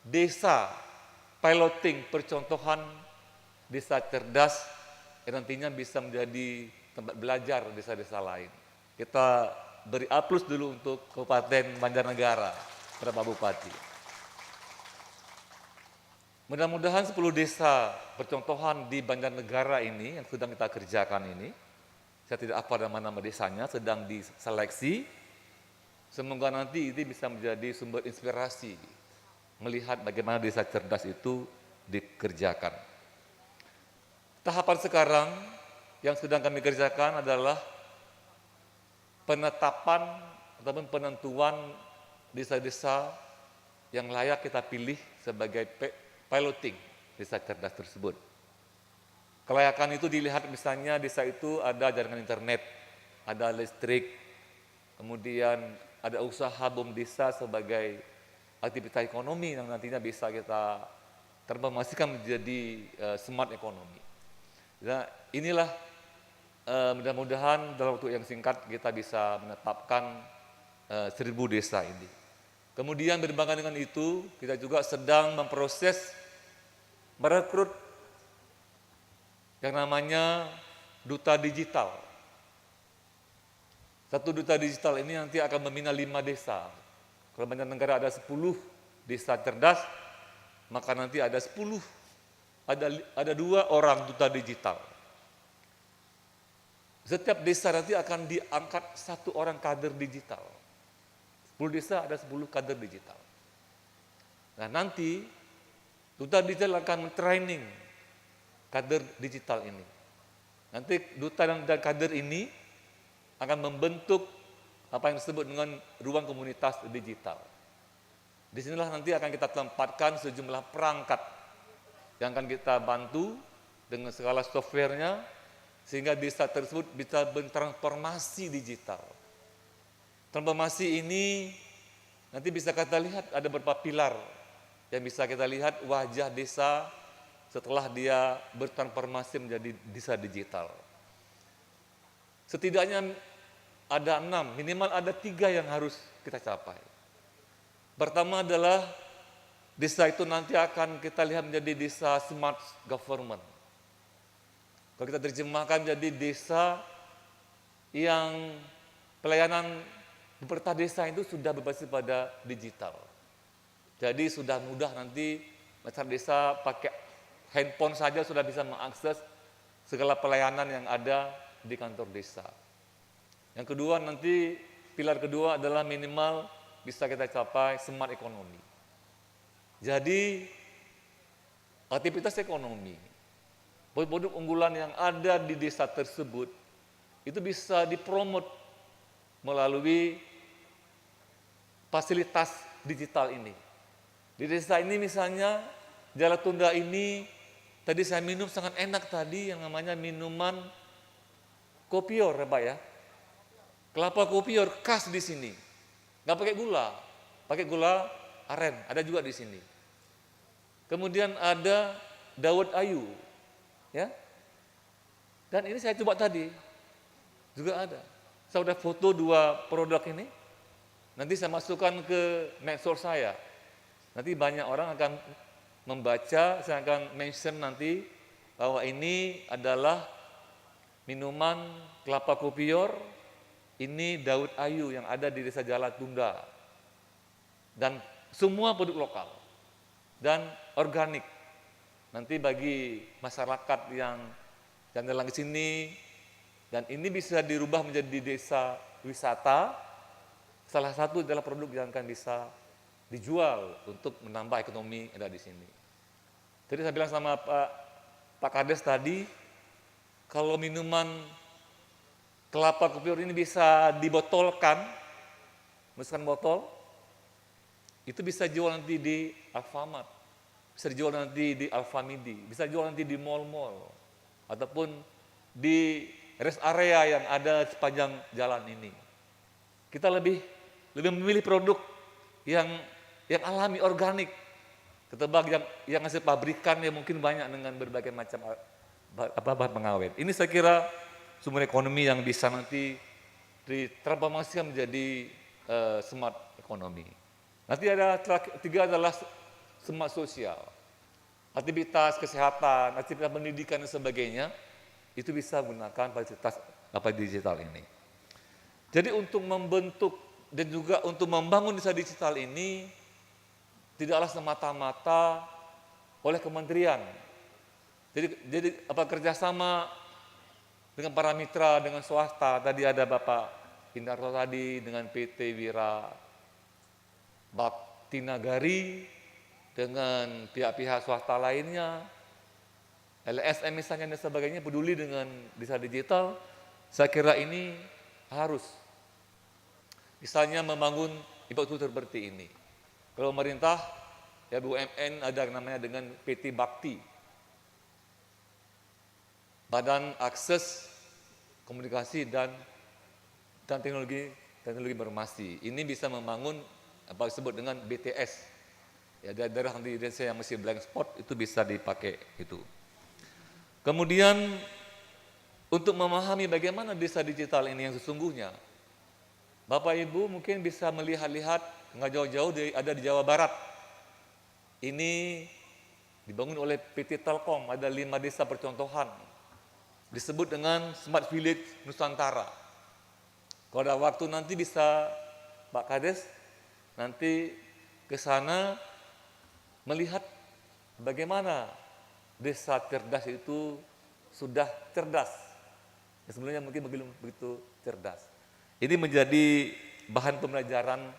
desa piloting percontohan desa cerdas yang nantinya bisa menjadi tempat belajar desa-desa lain. Kita beri A+ dulu untuk Kabupaten Banjarnegara pada Pak Bupati. Mudah-mudahan 10 desa percontohan di Banjarnegara ini yang sedang kita kerjakan ini, saya tidak hafal nama-nama desanya, sedang diseleksi. Semoga nanti ini bisa menjadi sumber inspirasi melihat bagaimana desa cerdas itu dikerjakan. Tahapan sekarang yang sedang kami kerjakan adalah penetapan ataupun penentuan desa-desa yang layak kita pilih sebagai piloting desa cerdas tersebut. Kelayakan itu dilihat misalnya desa itu ada jaringan internet, ada listrik, kemudian ada usaha bom desa sebagai aktivitas ekonomi yang nantinya bisa kita transformasikan menjadi smart ekonomi. Nah, inilah mudah-mudahan dalam waktu yang singkat kita bisa menetapkan 1000 desa ini. Kemudian berbarengan dengan itu, kita juga sedang memproses merekrut yang namanya duta digital. Satu duta digital ini nanti akan membina 5 desa. Kalau Banjarnegara ada 10 desa cerdas, maka nanti ada 10, ada 2 orang duta digital. Setiap desa nanti akan diangkat 1 orang kader digital. 10 desa ada 10 kader digital. Nah nanti duta digital akan men-training kader digital ini. Nanti duta dan kader ini akan membentuk apa yang disebut dengan ruang komunitas digital. Di sinilah nanti akan kita tempatkan sejumlah perangkat yang akan kita bantu dengan segala softwarenya sehingga desa tersebut bisa bertransformasi digital. Transformasi ini nanti bisa kita lihat ada beberapa pilar yang bisa kita lihat wajah desa setelah dia bertransformasi menjadi desa digital. Setidaknya ada 6, minimal ada 3 yang harus kita capai. Pertama adalah desa itu nanti akan kita lihat menjadi desa smart government. Kalau kita terjemahkan jadi desa yang pelayanan pemerintah desa itu sudah berbasis pada digital. Jadi sudah mudah nanti masyarakat desa pakai handphone saja sudah bisa mengakses segala pelayanan yang ada di kantor desa. Yang kedua nanti pilar kedua adalah minimal bisa kita capai smart ekonomi. Jadi aktivitas ekonomi, produk unggulan yang ada di desa tersebut itu bisa dipromot melalui fasilitas digital ini. Di desa ini misalnya Jalan Tunda ini tadi saya minum sangat enak tadi yang namanya minuman kopior ya Pak ya. Kelapa kopior khas di sini. Nggak pakai gula, pakai gula aren, ada juga di sini. Kemudian ada Dawet Ayu, ya. Dan ini saya coba tadi, juga ada. Saya sudah foto 2 produk ini, nanti saya masukkan ke medsos saya. Nanti banyak orang akan membaca, saya akan mention nanti bahwa ini adalah minuman kelapa kopior, ini Dawet Ayu yang ada di Desa Jalan Tunda. Dan semua produk lokal dan organik. Nanti bagi masyarakat yang jalan-jalan ke sini, dan ini bisa dirubah menjadi desa wisata, salah satu adalah produk yang akan bisa dijual untuk menambah ekonomi yang ada di sini. Jadi saya bilang sama Pak Kades tadi, kalau minuman kelapa kopior ini bisa dibotolkan, mesin botol, itu bisa jual nanti di Alfamart, bisa dijual nanti di Alfamidi, bisa dijual nanti di mall-mall, ataupun di rest area yang ada sepanjang jalan ini. kita lebih memilih produk yang alami, organik, ketimbang yang hasil pabrikan yang mungkin banyak dengan berbagai macam bahan pengawet. Ini saya kira sumber ekonomi yang bisa nanti ditransformasikan menjadi smart ekonomi. Nanti ada tiga adalah smart sosial, aktivitas kesehatan, aktivitas pendidikan dan sebagainya, itu bisa menggunakan fasilitas digital ini. Jadi untuk membentuk dan juga untuk membangun desa digital ini tidaklah semata-mata oleh kementerian. Jadi kerjasama dengan para mitra, dengan swasta. Tadi ada Bapak Indarto tadi dengan PT Wira Bakti Nagari, dengan pihak-pihak swasta lainnya, LSM misalnya dan sebagainya peduli dengan desa digital. Saya kira ini harus misalnya membangun infrastruktur seperti ini. Kalau pemerintah, ya BUMN ada namanya dengan PT Bakti, Badan Akses Komunikasi dan Teknologi Informasi. Ini bisa membangun apa disebut dengan BTS. Ya, daerah di Indonesia yang masih blank spot itu bisa dipakai itu. Kemudian untuk memahami bagaimana desa digital ini yang sesungguhnya, Bapak Ibu mungkin bisa melihat-lihat nggak jauh-jauh ada di Jawa Barat. Ini dibangun oleh PT Telkom, ada 5 desa percontohan. Disebut dengan Smart Village Nusantara. Kalau ada waktu nanti bisa Pak Kades nanti ke sana melihat bagaimana desa cerdas itu sudah cerdas. Sebenarnya mungkin belum begitu cerdas. Ini menjadi bahan pembelajaran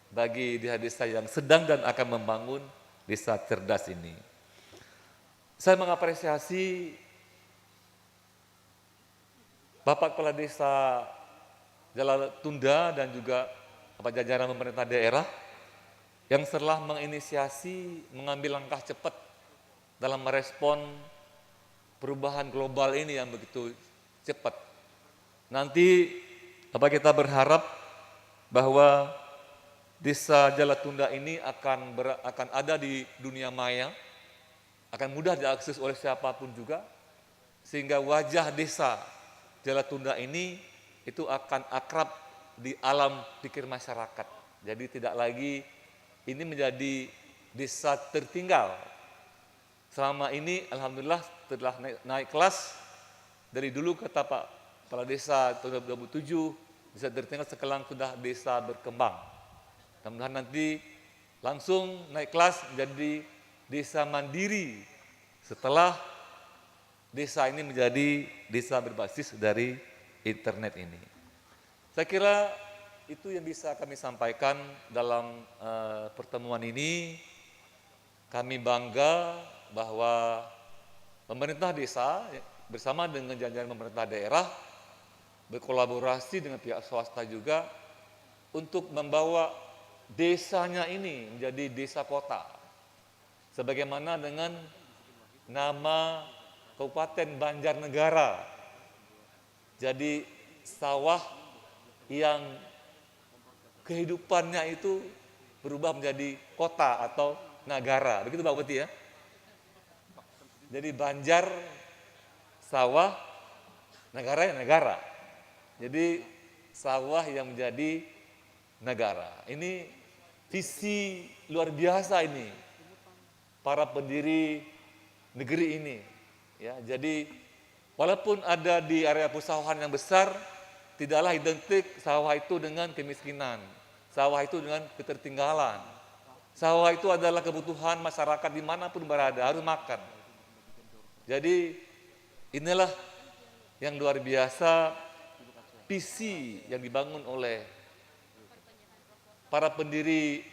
bagi desa-desa yang sedang dan akan membangun desa cerdas ini. Saya mengapresiasi Bapak Kepala Desa Jalatunda dan juga jajaran pemerintah daerah yang telah menginisiasi mengambil langkah cepat dalam merespon perubahan global ini yang begitu cepat. Nanti kita berharap bahwa desa Jalatunda ini akan ada di dunia maya, akan mudah diakses oleh siapapun juga, sehingga wajah desa Jalatunda ini itu akan akrab di alam pikir masyarakat. Jadi tidak lagi ini menjadi desa tertinggal. Selama ini alhamdulillah setelah naik kelas, dari dulu kata Pak Kepala Desa tahun 2007, desa tertinggal sekarang sudah desa berkembang. Mudah-mudahan nanti langsung naik kelas menjadi desa mandiri setelah desa ini menjadi desa berbasis dari internet ini. Saya kira itu yang bisa kami sampaikan dalam pertemuan ini. Kami bangga bahwa pemerintah desa bersama dengan jajaran pemerintah daerah berkolaborasi dengan pihak swasta juga untuk membawa desanya ini menjadi desa kota. Sebagaimana dengan nama Kabupaten Banjarnegara. Jadi sawah yang kehidupannya itu berubah menjadi kota atau nagara. Begitu Pak Bupati ya? Jadi Banjar, sawah, negara ya negara. Jadi sawah yang menjadi negara. Ini visi luar biasa ini para pendiri negeri ini. Ya, jadi walaupun ada di area persawahan yang besar, tidaklah identik sawah itu dengan kemiskinan. Sawah itu dengan ketertinggalan. Sawah itu adalah kebutuhan masyarakat dimanapun berada, harus makan. Jadi inilah yang luar biasa visi yang dibangun oleh para pendiri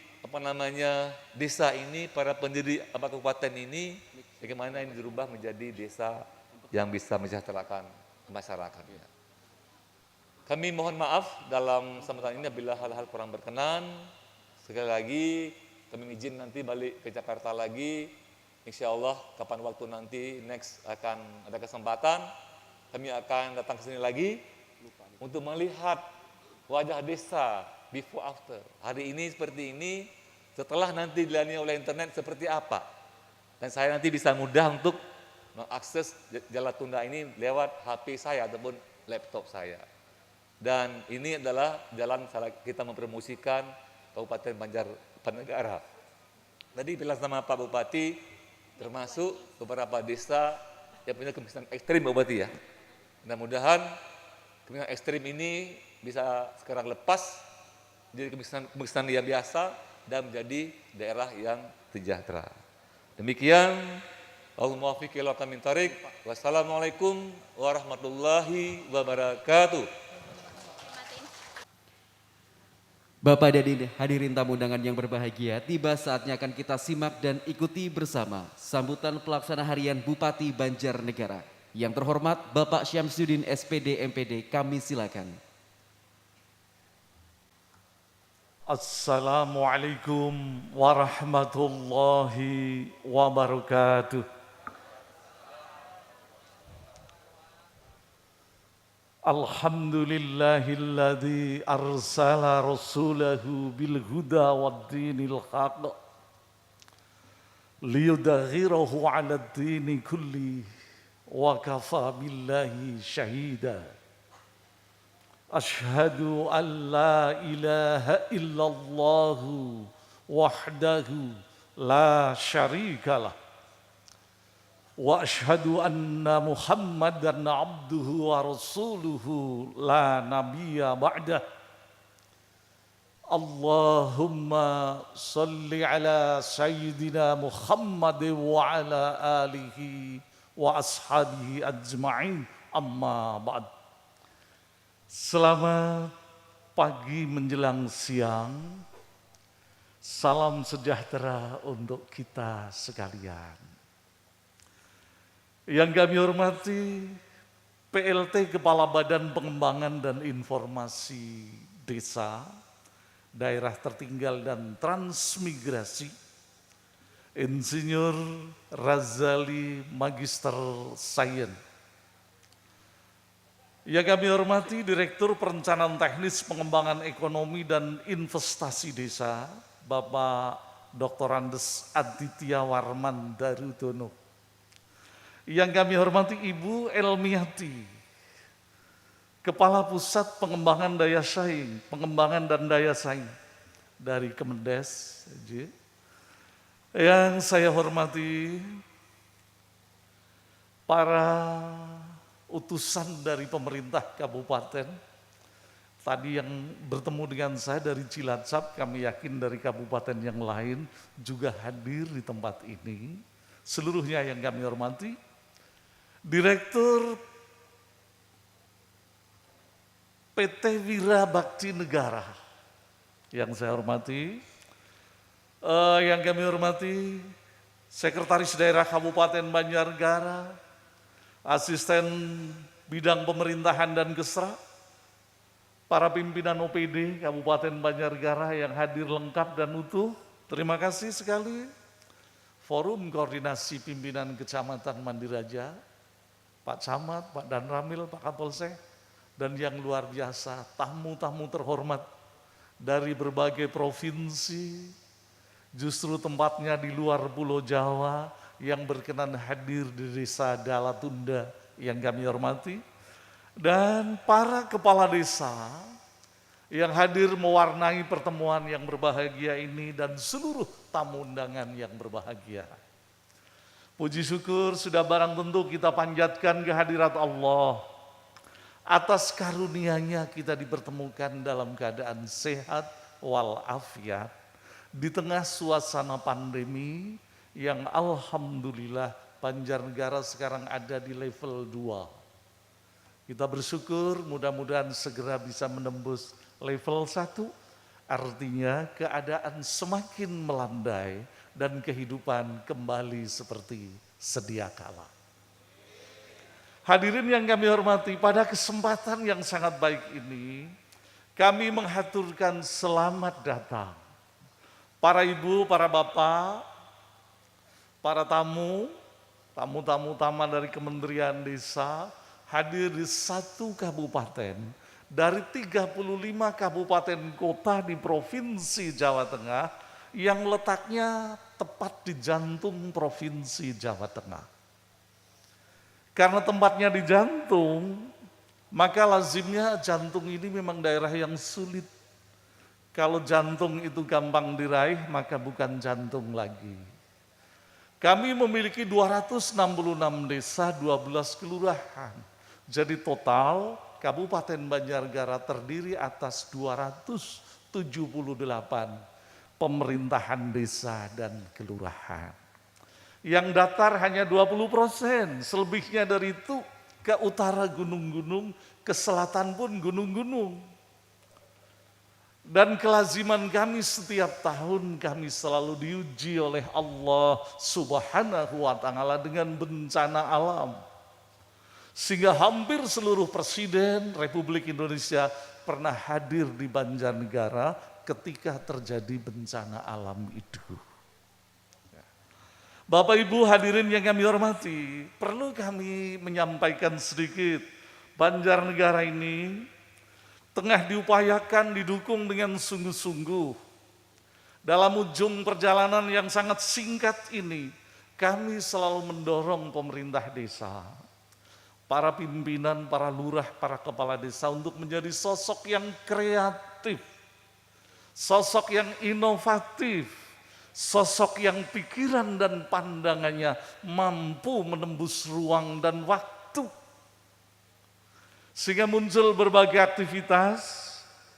desa ini, para pendiri kabupaten ini, bagaimana ini dirubah menjadi desa yang bisa mensejahterakan masyarakatnya. Kami mohon maaf dalam kesempatan ini apabila hal-hal kurang berkenan. Sekali lagi kami izin nanti balik ke Jakarta lagi. Insya Allah kapan waktu nanti next akan ada kesempatan, kami akan datang ke sini lagi untuk melihat wajah desa before after. Hari ini seperti ini, setelah nanti dilayani oleh internet seperti apa. Dan saya nanti bisa mudah untuk mengakses Jalan Tunda ini lewat HP saya ataupun laptop saya. Dan ini adalah jalan kita mempromosikan Kabupaten Banjarnegara. Tadi bilang sama Pak Bupati, termasuk beberapa desa yang punya kemiskinan ekstrim, Pak Bupati ya. Mudah-mudahan kemiskinan ekstrim ini bisa sekarang lepas jadi kemiskinan yang biasa dan menjadi daerah yang sejahtera. Demikian, Allahumma waffiq ila aqwamit thariq. Wassalamualaikum warahmatullahi wabarakatuh. Bapak dan hadirin tamu undangan yang berbahagia, tiba saatnya akan kita simak dan ikuti bersama sambutan pelaksana harian Bupati Banjarnegara. Yang terhormat Bapak Syamsuddin SPD MPD, kami silakan. Assalamualaikum warahmatullahi wabarakatuh. Alhamdulillahilladzi arsala rasulahu bil huda wad dinil haq liyudhhirahu 'alad dini kulli wa kafa billahi syahida. Ashhadu an la ilaha illallah wahdahu la syarikalah wa ashhadu anna Muhammadan abduhu wa rasuluhu la nabiyya ba'dah. Allahumma salli ala sayyidina Muhammad wa ala alihi wa ashabihi ajma'in, amma ba'd. Selamat pagi menjelang siang. Salam sejahtera untuk kita sekalian. Yang kami hormati PLT Kepala Badan Pengembangan dan Informasi Desa, Daerah Tertinggal dan Transmigrasi, Insinyur Razali Magister Sains. Yang kami hormati Direktur Perencanaan Teknis Pengembangan Ekonomi dan Investasi Desa, Bapak Dr. Andes Aditya Warman Darudono. Yang kami hormati Ibu Elmiati, Kepala Pusat Pengembangan Daya Saing, Pengembangan dan Daya Saing dari Kemendes. Yang saya hormati para utusan dari pemerintah kabupaten, tadi yang bertemu dengan saya dari Cilacap, kami yakin dari kabupaten yang lain juga hadir di tempat ini. Seluruhnya yang kami hormati, Direktur PT Wira Bakti Negara yang saya hormati, yang kami hormati Sekretaris Daerah Kabupaten Banjarnegara, Asisten Bidang Pemerintahan dan Kesra, para pimpinan OPD Kabupaten Banjarnegara yang hadir lengkap dan utuh, terima kasih sekali. Forum Koordinasi Pimpinan Kecamatan Mandiraja, Pak Camat, Pak Danramil, Pak Kapolsek, dan yang luar biasa, tamu-tamu terhormat dari berbagai provinsi, justru tempatnya di luar Pulau Jawa, yang berkenan hadir di Desa Dalatunda yang kami hormati, dan para kepala desa yang hadir mewarnai pertemuan yang berbahagia ini, dan seluruh tamu undangan yang berbahagia. Puji syukur sudah barang tentu kita panjatkan kehadirat Allah. Atas karunia-Nya kita dipertemukan dalam keadaan sehat walafiat di tengah suasana pandemi yang alhamdulillah Banjarnegara sekarang ada di level 2. Kita bersyukur mudah-mudahan segera bisa menembus level 1, artinya keadaan semakin melandai dan kehidupan kembali seperti sedia kala. Hadirin yang kami hormati, pada kesempatan yang sangat baik ini, kami menghaturkan selamat datang para ibu, para bapak, para tamu-tamu utama dari Kementerian Desa, hadir di satu kabupaten dari 35 kabupaten kota di Provinsi Jawa Tengah yang letaknya tepat di jantung Provinsi Jawa Tengah. Karena tempatnya di jantung, maka lazimnya jantung ini memang daerah yang sulit. Kalau jantung itu gampang diraih, maka bukan jantung lagi. Kami memiliki 266 desa, 12 kelurahan. Jadi total Kabupaten Banjarnegara terdiri atas 278 pemerintahan desa dan kelurahan. Yang datar hanya 20%, selebihnya dari itu ke utara gunung-gunung, ke selatan pun gunung-gunung. Dan kelaziman kami setiap tahun kami selalu diuji oleh Allah Subhanahu wa Ta'ala dengan bencana alam. Sehingga hampir seluruh presiden Republik Indonesia pernah hadir di Banjarnegara ketika terjadi bencana alam itu. Bapak Ibu hadirin yang kami hormati, perlu kami menyampaikan sedikit, Banjarnegara ini tengah diupayakan didukung dengan sungguh-sungguh. Dalam ujung perjalanan yang sangat singkat ini, kami selalu mendorong pemerintah desa, para pimpinan, para lurah, para kepala desa untuk menjadi sosok yang kreatif, sosok yang inovatif, sosok yang pikiran dan pandangannya mampu menembus ruang dan waktu. Sehingga muncul berbagai aktivitas,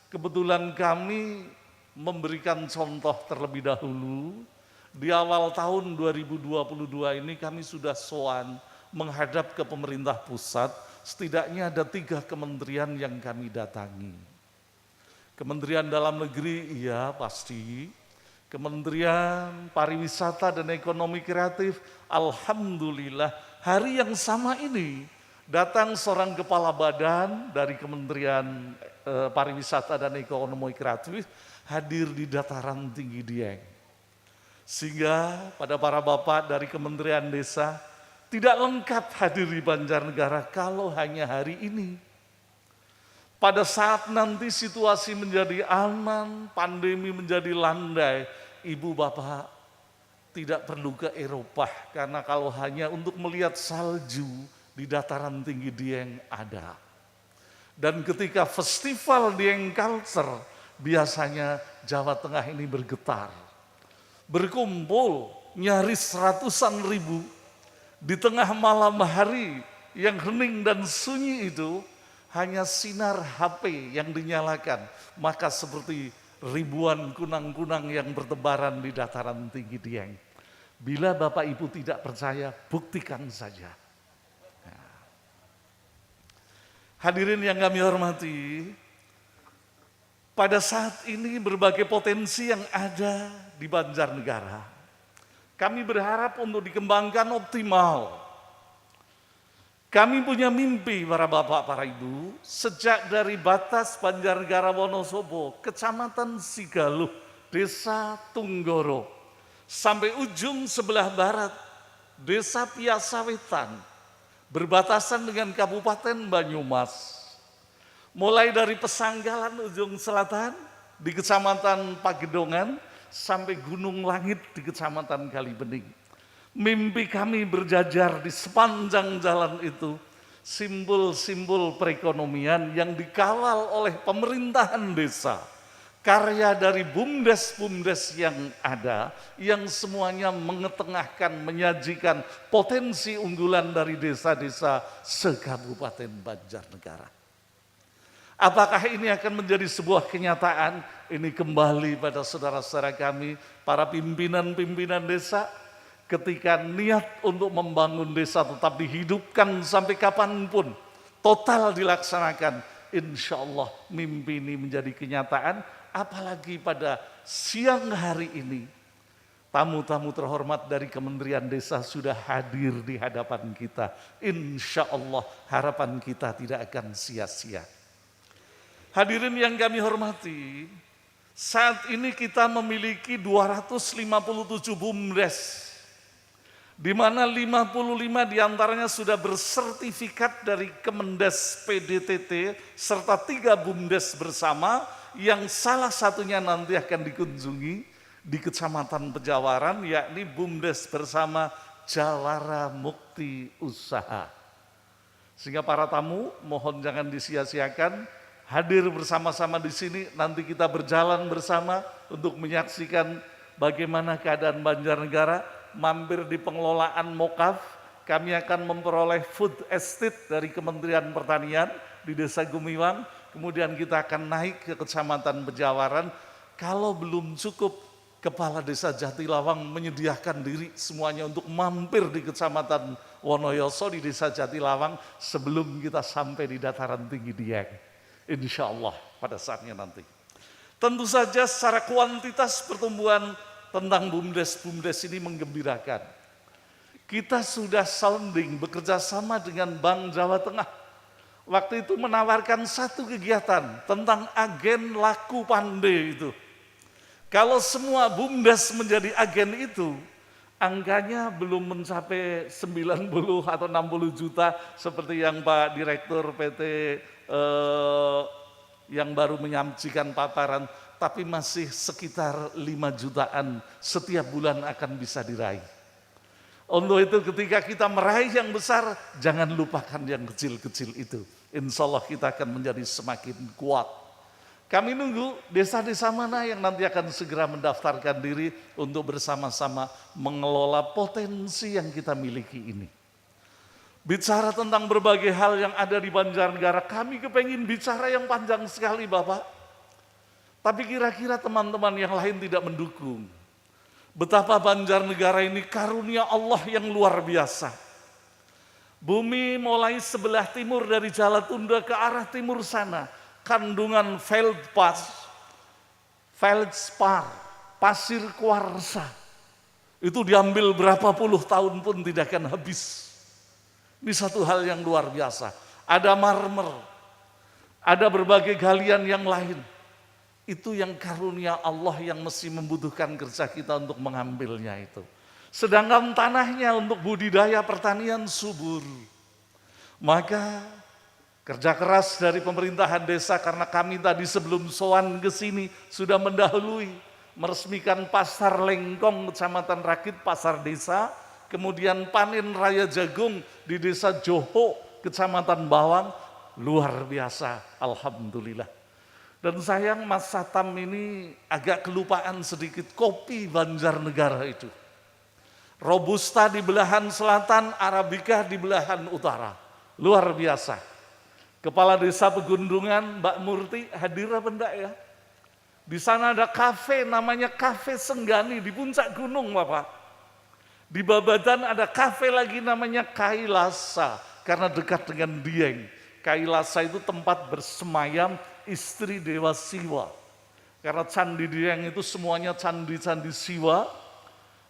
kebetulan kami memberikan contoh terlebih dahulu. Di awal tahun 2022 ini kami sudah sowan menghadap ke pemerintah pusat, setidaknya ada 3 kementerian yang kami datangi. Kementerian Dalam Negeri, iya pasti. Kementerian Pariwisata dan Ekonomi Kreatif, alhamdulillah hari yang sama ini, datang seorang kepala badan dari Kementerian Pariwisata dan Ekonomi Kreatif hadir di dataran tinggi Dieng. Sehingga pada para bapak dari Kementerian Desa tidak lengkap hadir di Banjarnegara kalau hanya hari ini. Pada saat nanti situasi menjadi aman, pandemi menjadi landai, ibu bapak tidak perlu ke Eropa karena kalau hanya untuk melihat salju, di dataran tinggi Dieng ada. Dan ketika festival Dieng Culture, biasanya Jawa Tengah ini bergetar. Berkumpul nyaris ratusan ribu di tengah malam hari yang hening dan sunyi itu, hanya sinar HP yang dinyalakan. Maka seperti ribuan kunang-kunang yang bertebaran di dataran tinggi Dieng. Bila Bapak Ibu tidak percaya, buktikan saja. Hadirin yang kami hormati, pada saat ini berbagai potensi yang ada di Banjarnegara, kami berharap untuk dikembangkan optimal. Kami punya mimpi para bapak, para ibu, sejak dari batas Banjarnegara Wonosobo, Kecamatan Sigaluh, Desa Tunggoro, sampai ujung sebelah barat, Desa Piasawetan, berbatasan dengan Kabupaten Banyumas. Mulai dari Pesanggalan ujung selatan di Kecamatan Pagedongan sampai Gunung Langit di Kecamatan Kalibening. Mimpi kami berjajar di sepanjang jalan itu, simbol-simbol perekonomian yang dikawal oleh pemerintahan desa. Karya dari bumdes-bumdes yang ada, yang semuanya mengetengahkan, menyajikan potensi unggulan dari desa-desa se-Kabupaten Banjarnegara. Apakah ini akan menjadi sebuah kenyataan? Ini kembali pada saudara-saudara kami, para pimpinan-pimpinan desa, ketika niat untuk membangun desa tetap dihidupkan sampai kapanpun, total dilaksanakan, insya Allah mimpi ini menjadi kenyataan. Apalagi pada siang hari ini, tamu-tamu terhormat dari Kementerian Desa sudah hadir di hadapan kita. Insya Allah harapan kita tidak akan sia-sia. Hadirin yang kami hormati, saat ini kita memiliki 257 BUMDes. di mana 55 diantaranya sudah bersertifikat dari Kemendes PDTT serta 3 BUMDes bersama, yang salah satunya nanti akan dikunjungi di Kecamatan Pejawaran, yakni BUMDes bersama Jawara Mukti Usaha. Sehingga para tamu mohon jangan disia-siakan, hadir bersama-sama di sini, nanti kita berjalan bersama untuk menyaksikan bagaimana keadaan Banjarnegara. Mampir di pengelolaan Mokaf, kami akan memperoleh food estate dari Kementerian Pertanian di Desa Gumiwang, kemudian kita akan naik ke Kecamatan Pejawaran. Kalau belum cukup, Kepala Desa Jatilawang menyediakan diri semuanya untuk mampir di Kecamatan Wonoyoso di Desa Jatilawang sebelum kita sampai di dataran tinggi Dieng. Insya Allah pada saatnya nanti. Tentu saja secara kuantitas pertumbuhan tentang BUMDes ini menggembirakan. Kita sudah sounding bekerja sama dengan Bank Jawa Tengah. Waktu itu menawarkan satu kegiatan tentang agen laku pandai itu. Kalau semua BUMDes menjadi agen itu, angkanya belum mencapai 90 atau 60 juta seperti yang Pak Direktur PT yang baru menyampaikan paparan, tapi masih sekitar 5 jutaan setiap bulan akan bisa diraih. Untuk itu ketika kita meraih yang besar, jangan lupakan yang kecil-kecil itu. Insya Allah kita akan menjadi semakin kuat. Kami nunggu desa-desa mana yang nanti akan segera mendaftarkan diri untuk bersama-sama mengelola potensi yang kita miliki ini. Bicara tentang berbagai hal yang ada di Banjarnegara, kami kepengen bicara yang panjang sekali Bapak. Tapi kira-kira teman-teman yang lain tidak mendukung. Betapa Banjarnegara ini karunia Allah yang luar biasa. Bumi mulai sebelah timur dari Jalatunda ke arah timur sana, kandungan feldspar, pasir kuarsa. Itu diambil berapa puluh tahun pun tidak akan habis. Ini satu hal yang luar biasa. Ada marmer, ada berbagai galian yang lain. Itu yang karunia Allah yang mesti membutuhkan kerja kita untuk mengambilnya itu. Sedangkan tanahnya untuk budidaya pertanian subur. Maka kerja keras dari pemerintahan desa, karena kami tadi sebelum sowan ke sini sudah mendahului meresmikan Pasar Lengkong Kecamatan Rakit, pasar desa, kemudian panen raya jagung di Desa Joho Kecamatan Bawang, luar biasa, alhamdulillah. Dan sayang Mas Satam ini agak kelupaan sedikit kopi Banjarnegara itu. Robusta di belahan selatan, Arabica di belahan utara. Luar biasa. Kepala Desa Pegundungan Mbak Murti hadir apa enggak ya? Di sana ada kafe namanya Kafe Senggani di puncak gunung Bapak. Di Babadan ada kafe lagi namanya Kailasa karena dekat dengan Dieng. Kailasa itu tempat bersemayam istri Dewa Siwa. Karena Candi Dieng itu semuanya candi-candi Siwa.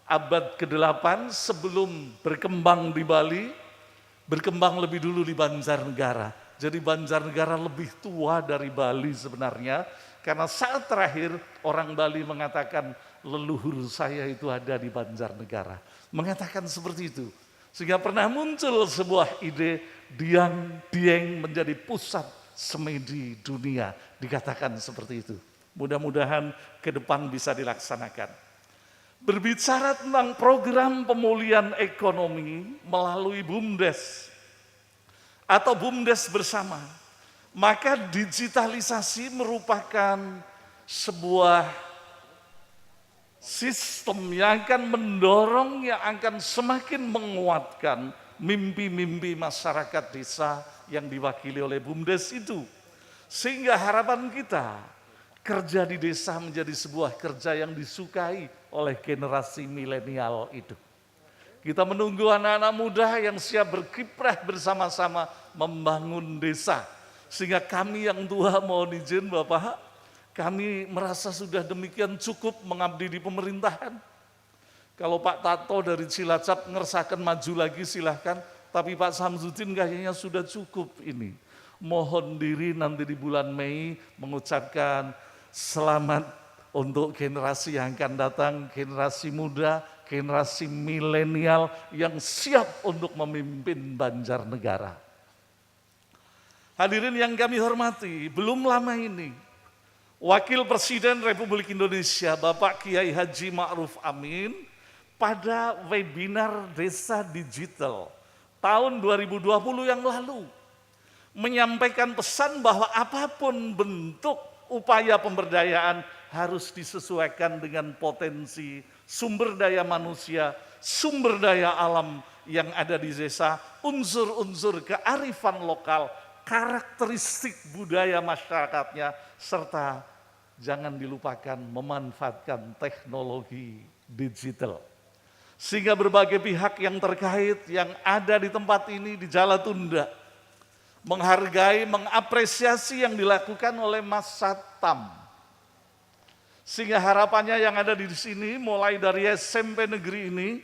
Abad ke-8 sebelum berkembang di Bali, berkembang lebih dulu di Banjarnegara. Jadi Banjarnegara lebih tua dari Bali sebenarnya, karena saat terakhir orang Bali mengatakan leluhur saya itu ada di Banjarnegara. Mengatakan seperti itu. Sehingga pernah muncul sebuah ide Dieng menjadi pusat semedi dunia. Dikatakan seperti itu. Mudah-mudahan ke depan bisa dilaksanakan. Berbicara tentang program pemulihan ekonomi melalui BUMDes atau BUMDes bersama, maka digitalisasi merupakan sebuah sistem yang akan mendorong, yang akan semakin menguatkan mimpi-mimpi masyarakat desa yang diwakili oleh BUMDes itu. Sehingga harapan kita, kerja di desa menjadi sebuah kerja yang disukai oleh generasi milenial itu. Kita menunggu anak-anak muda yang siap berkiprah bersama-sama membangun desa. Sehingga kami yang tua mohon izin Bapak, kami merasa sudah demikian cukup mengabdi di pemerintahan. Kalau Pak Tato dari Cilacap ngersakan maju lagi silahkan, tapi Pak Samsudin kayaknya sudah cukup ini. Mohon diri nanti di bulan Mei mengucapkan selamat untuk generasi yang akan datang, generasi muda, generasi milenial yang siap untuk memimpin Banjarnegara. Hadirin yang kami hormati, belum lama ini Wakil Presiden Republik Indonesia Bapak Kiai Haji Ma'ruf Amin pada webinar Desa Digital tahun 2020 yang lalu menyampaikan pesan bahwa apapun bentuk upaya pemberdayaan harus disesuaikan dengan potensi sumber daya manusia, sumber daya alam yang ada di desa, unsur-unsur kearifan lokal, karakteristik budaya masyarakatnya, serta jangan dilupakan memanfaatkan teknologi digital. Sehingga berbagai pihak yang terkait yang ada di tempat ini di Jalatunda menghargai, mengapresiasi yang dilakukan oleh Mas Satam. Sehingga harapannya yang ada di sini mulai dari SMP negeri ini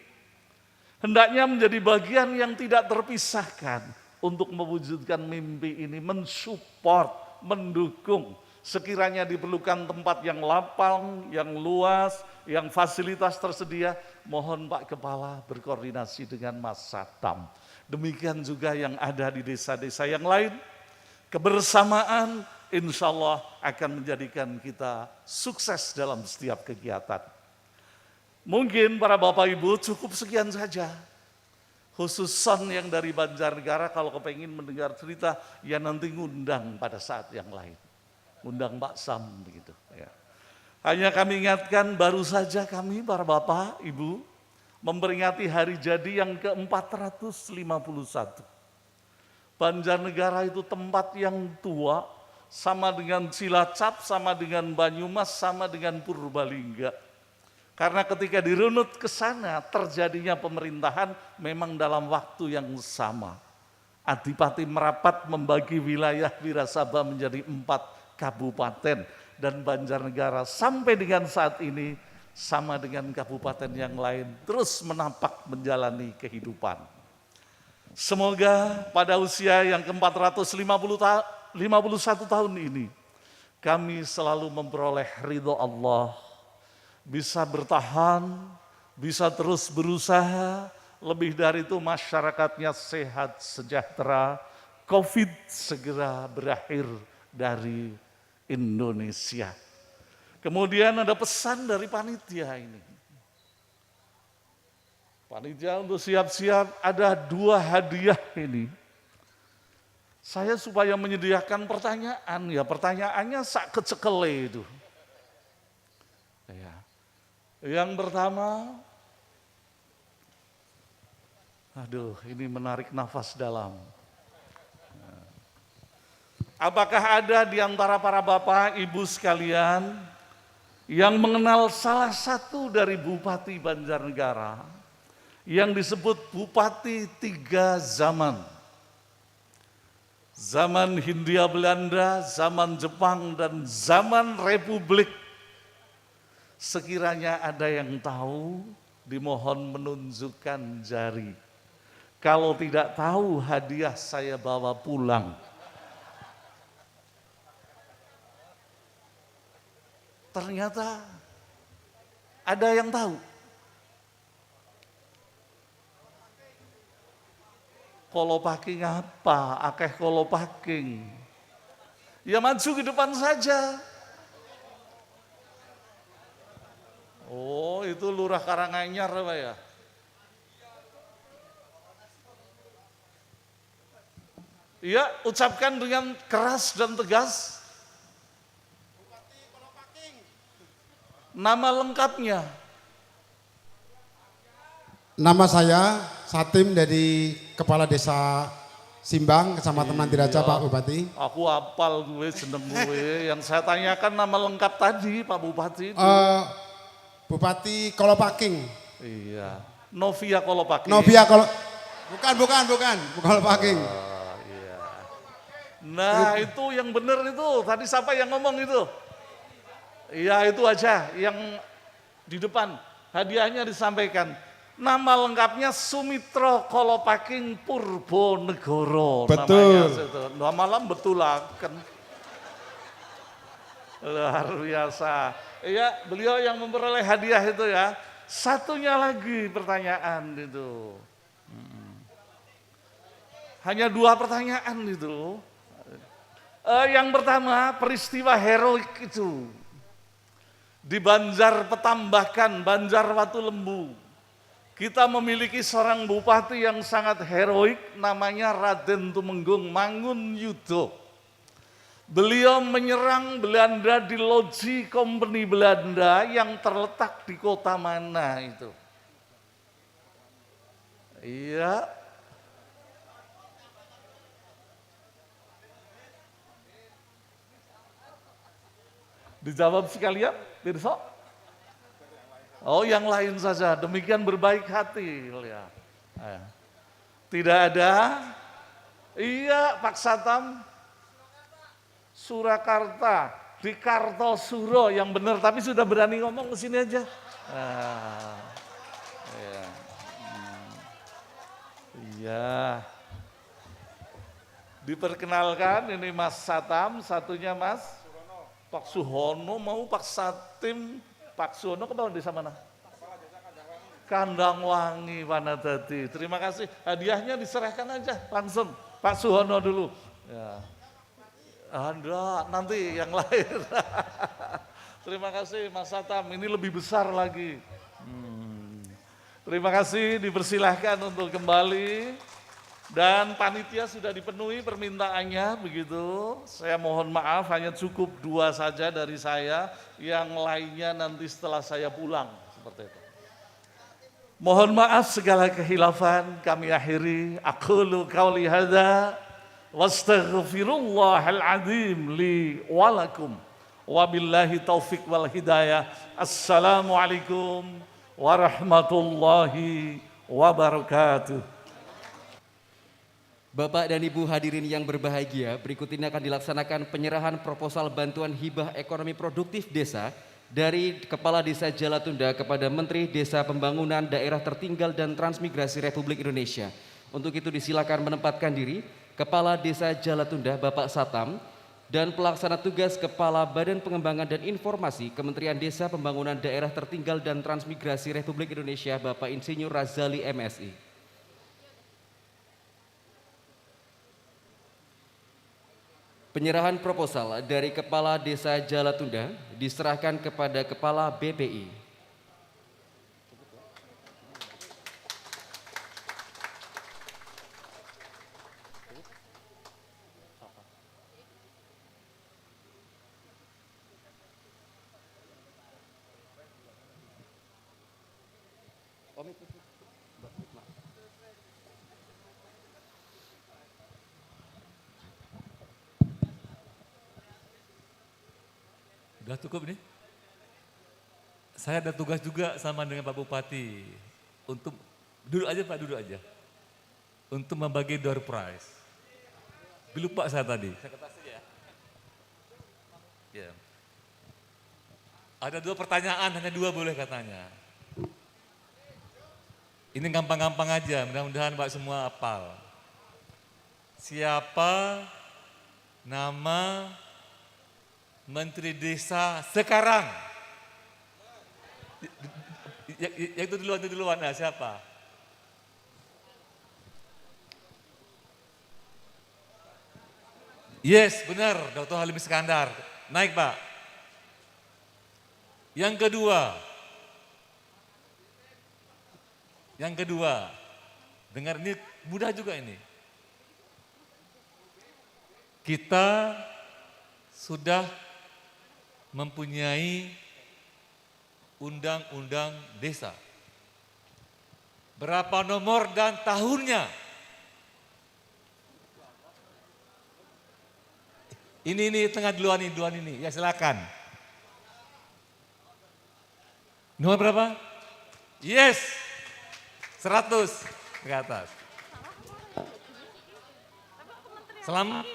hendaknya menjadi bagian yang tidak terpisahkan untuk mewujudkan mimpi ini, mensupport, mendukung. Sekiranya diperlukan tempat yang lapang, yang luas, yang fasilitas tersedia, mohon Pak Kepala berkoordinasi dengan Mas Satam. Demikian juga yang ada di desa-desa yang lain. Kebersamaan insya Allah akan menjadikan kita sukses dalam setiap kegiatan. Mungkin para Bapak Ibu cukup sekian saja. Khusus Son yang dari Banjarnegara kalau kepengen mendengar cerita, ya nanti ngundang pada saat yang lain. Undang Pak Sam begitu. Ya. Hanya kami ingatkan baru saja kami para Bapak, Ibu memperingati hari jadi yang ke-451. Banjarnegara itu tempat yang tua, sama dengan Cilacap, sama dengan Banyumas, sama dengan Purbalingga. Karena ketika dirunut ke sana terjadinya pemerintahan memang dalam waktu yang sama. Adipati Merapat membagi wilayah Wirasaba menjadi 4 kabupaten, dan Banjarnegara sampai dengan saat ini sama dengan kabupaten yang lain terus menapak menjalani kehidupan. Semoga pada usia yang ke-451 tahun ini kami selalu memperoleh ridho Allah, bisa bertahan, bisa terus berusaha, lebih dari itu masyarakatnya sehat, sejahtera, COVID segera berakhir dari Indonesia. Kemudian ada pesan dari panitia ini. Panitia untuk siap-siap ada 2 hadiah ini. Saya supaya menyediakan pertanyaan, ya pertanyaannya sak kecekele itu. Ya. Yang pertama, aduh ini menarik nafas dalam. Apakah ada di antara para bapak, ibu sekalian yang mengenal salah satu dari Bupati Banjarnegara yang disebut Bupati 3 zaman? Zaman Hindia Belanda, zaman Jepang, dan zaman Republik. Sekiranya ada yang tahu, dimohon menunjukkan jari. Kalau tidak tahu, hadiah saya bawa pulang. Ternyata ada yang tahu. Kolopaking apa? Akeh kolopaking. Ya maju ke depan saja. Oh, itu Lurah Karanganyar apa ya? Iya, ucapkan dengan keras dan tegas. Nama lengkapnya. Nama saya Satim dari Kepala Desa Simbang, Kecamatan Mandiraja, Pak Bupati. Aku apal gue, seneng gue. Yang saya tanyakan nama lengkap tadi, Pak Bupati. Bupati Kolopaking. Iya, Novia Kolopaking. Bukan Kolopaking. Iya. Nah itu yang benar itu, tadi siapa yang ngomong itu? Iya itu aja yang di depan, hadiahnya disampaikan. Nama lengkapnya Sumitro Kolopaking Purbonegoro. Betul. Nama malam betulakan. Luar biasa. Iya, beliau yang memperoleh hadiah itu ya. Satunya lagi pertanyaan itu. Hanya 2 pertanyaan itu. Yang pertama, peristiwa heroik itu. Di Banjar Petambakan, Banjar Watu Lembu. Kita memiliki seorang bupati yang sangat heroik, namanya Raden Tumenggung Mangunyudo. Beliau menyerang Belanda di loji company Belanda yang terletak di kota mana itu? Iya. Dijawab sekalian, Tirso? Oh, yang lain saja. Demikian berbaik hati. Lihat. Tidak ada? Iya, Pak Satam. Surakarta, di Kartosuro yang benar, tapi sudah berani ngomong ke sini aja. Iya. Diperkenalkan, ini Mas Satam, satunya Mas Pak Suhono, mau Pak Satim, Pak Suhono ke bawah desa mana? Kandang Wangi, Wanadadi. Terima kasih, hadiahnya diserahkan aja langsung, Pak Suhono dulu. Ya. Anda nanti yang lain. Terima kasih Mas Satam, ini lebih besar lagi. Terima kasih, dipersilahkan untuk kembali. Dan panitia sudah dipenuhi permintaannya, begitu. Saya mohon maaf, hanya cukup 2 saja dari saya, yang lainnya nanti setelah saya pulang, seperti itu. Mohon maaf segala kehilafan, kami akhiri. Aqulu qauli hadza wastaghfirullahal azim li walakum. Wabillahi taufik wal hidayah. Assalamualaikum warahmatullahi wabarakatuh. Bapak dan Ibu hadirin yang berbahagia, berikut ini akan dilaksanakan penyerahan proposal bantuan hibah ekonomi produktif desa dari Kepala Desa Jalatunda kepada Menteri Desa Pembangunan Daerah Tertinggal dan Transmigrasi Republik Indonesia. Untuk itu disilakan menempatkan diri Kepala Desa Jalatunda Bapak Satam dan Pelaksana Tugas Kepala Badan Pengembangan dan Informasi Kementerian Desa Pembangunan Daerah Tertinggal dan Transmigrasi Republik Indonesia Bapak Insinyur Razali MSI. Penyerahan proposal dari Kepala Desa Jalatunda diserahkan kepada Kepala BPI. Udah cukup nih? Saya ada tugas juga sama dengan Pak Bupati untuk duduk aja Pak, duduk aja. Untuk membagi door prize. Lupa saya tadi. Saya kertas aja ya. Ya. Ada 2 pertanyaan, hanya 2 boleh katanya. Ini gampang-gampang aja, mudah-mudahan Pak semua hafal. Siapa nama Menteri Desa sekarang? Yang itu duluan, nah siapa? Yes, benar, Dr. Halim Iskandar. Naik Pak. Yang kedua, dengar ini mudah juga ini. Kita sudah mempunyai undang-undang desa. Berapa nomor dan tahunnya? Ini tengah duluan ini. Ya silakan. Nomor berapa? Yes. 100 ke atas. Selamat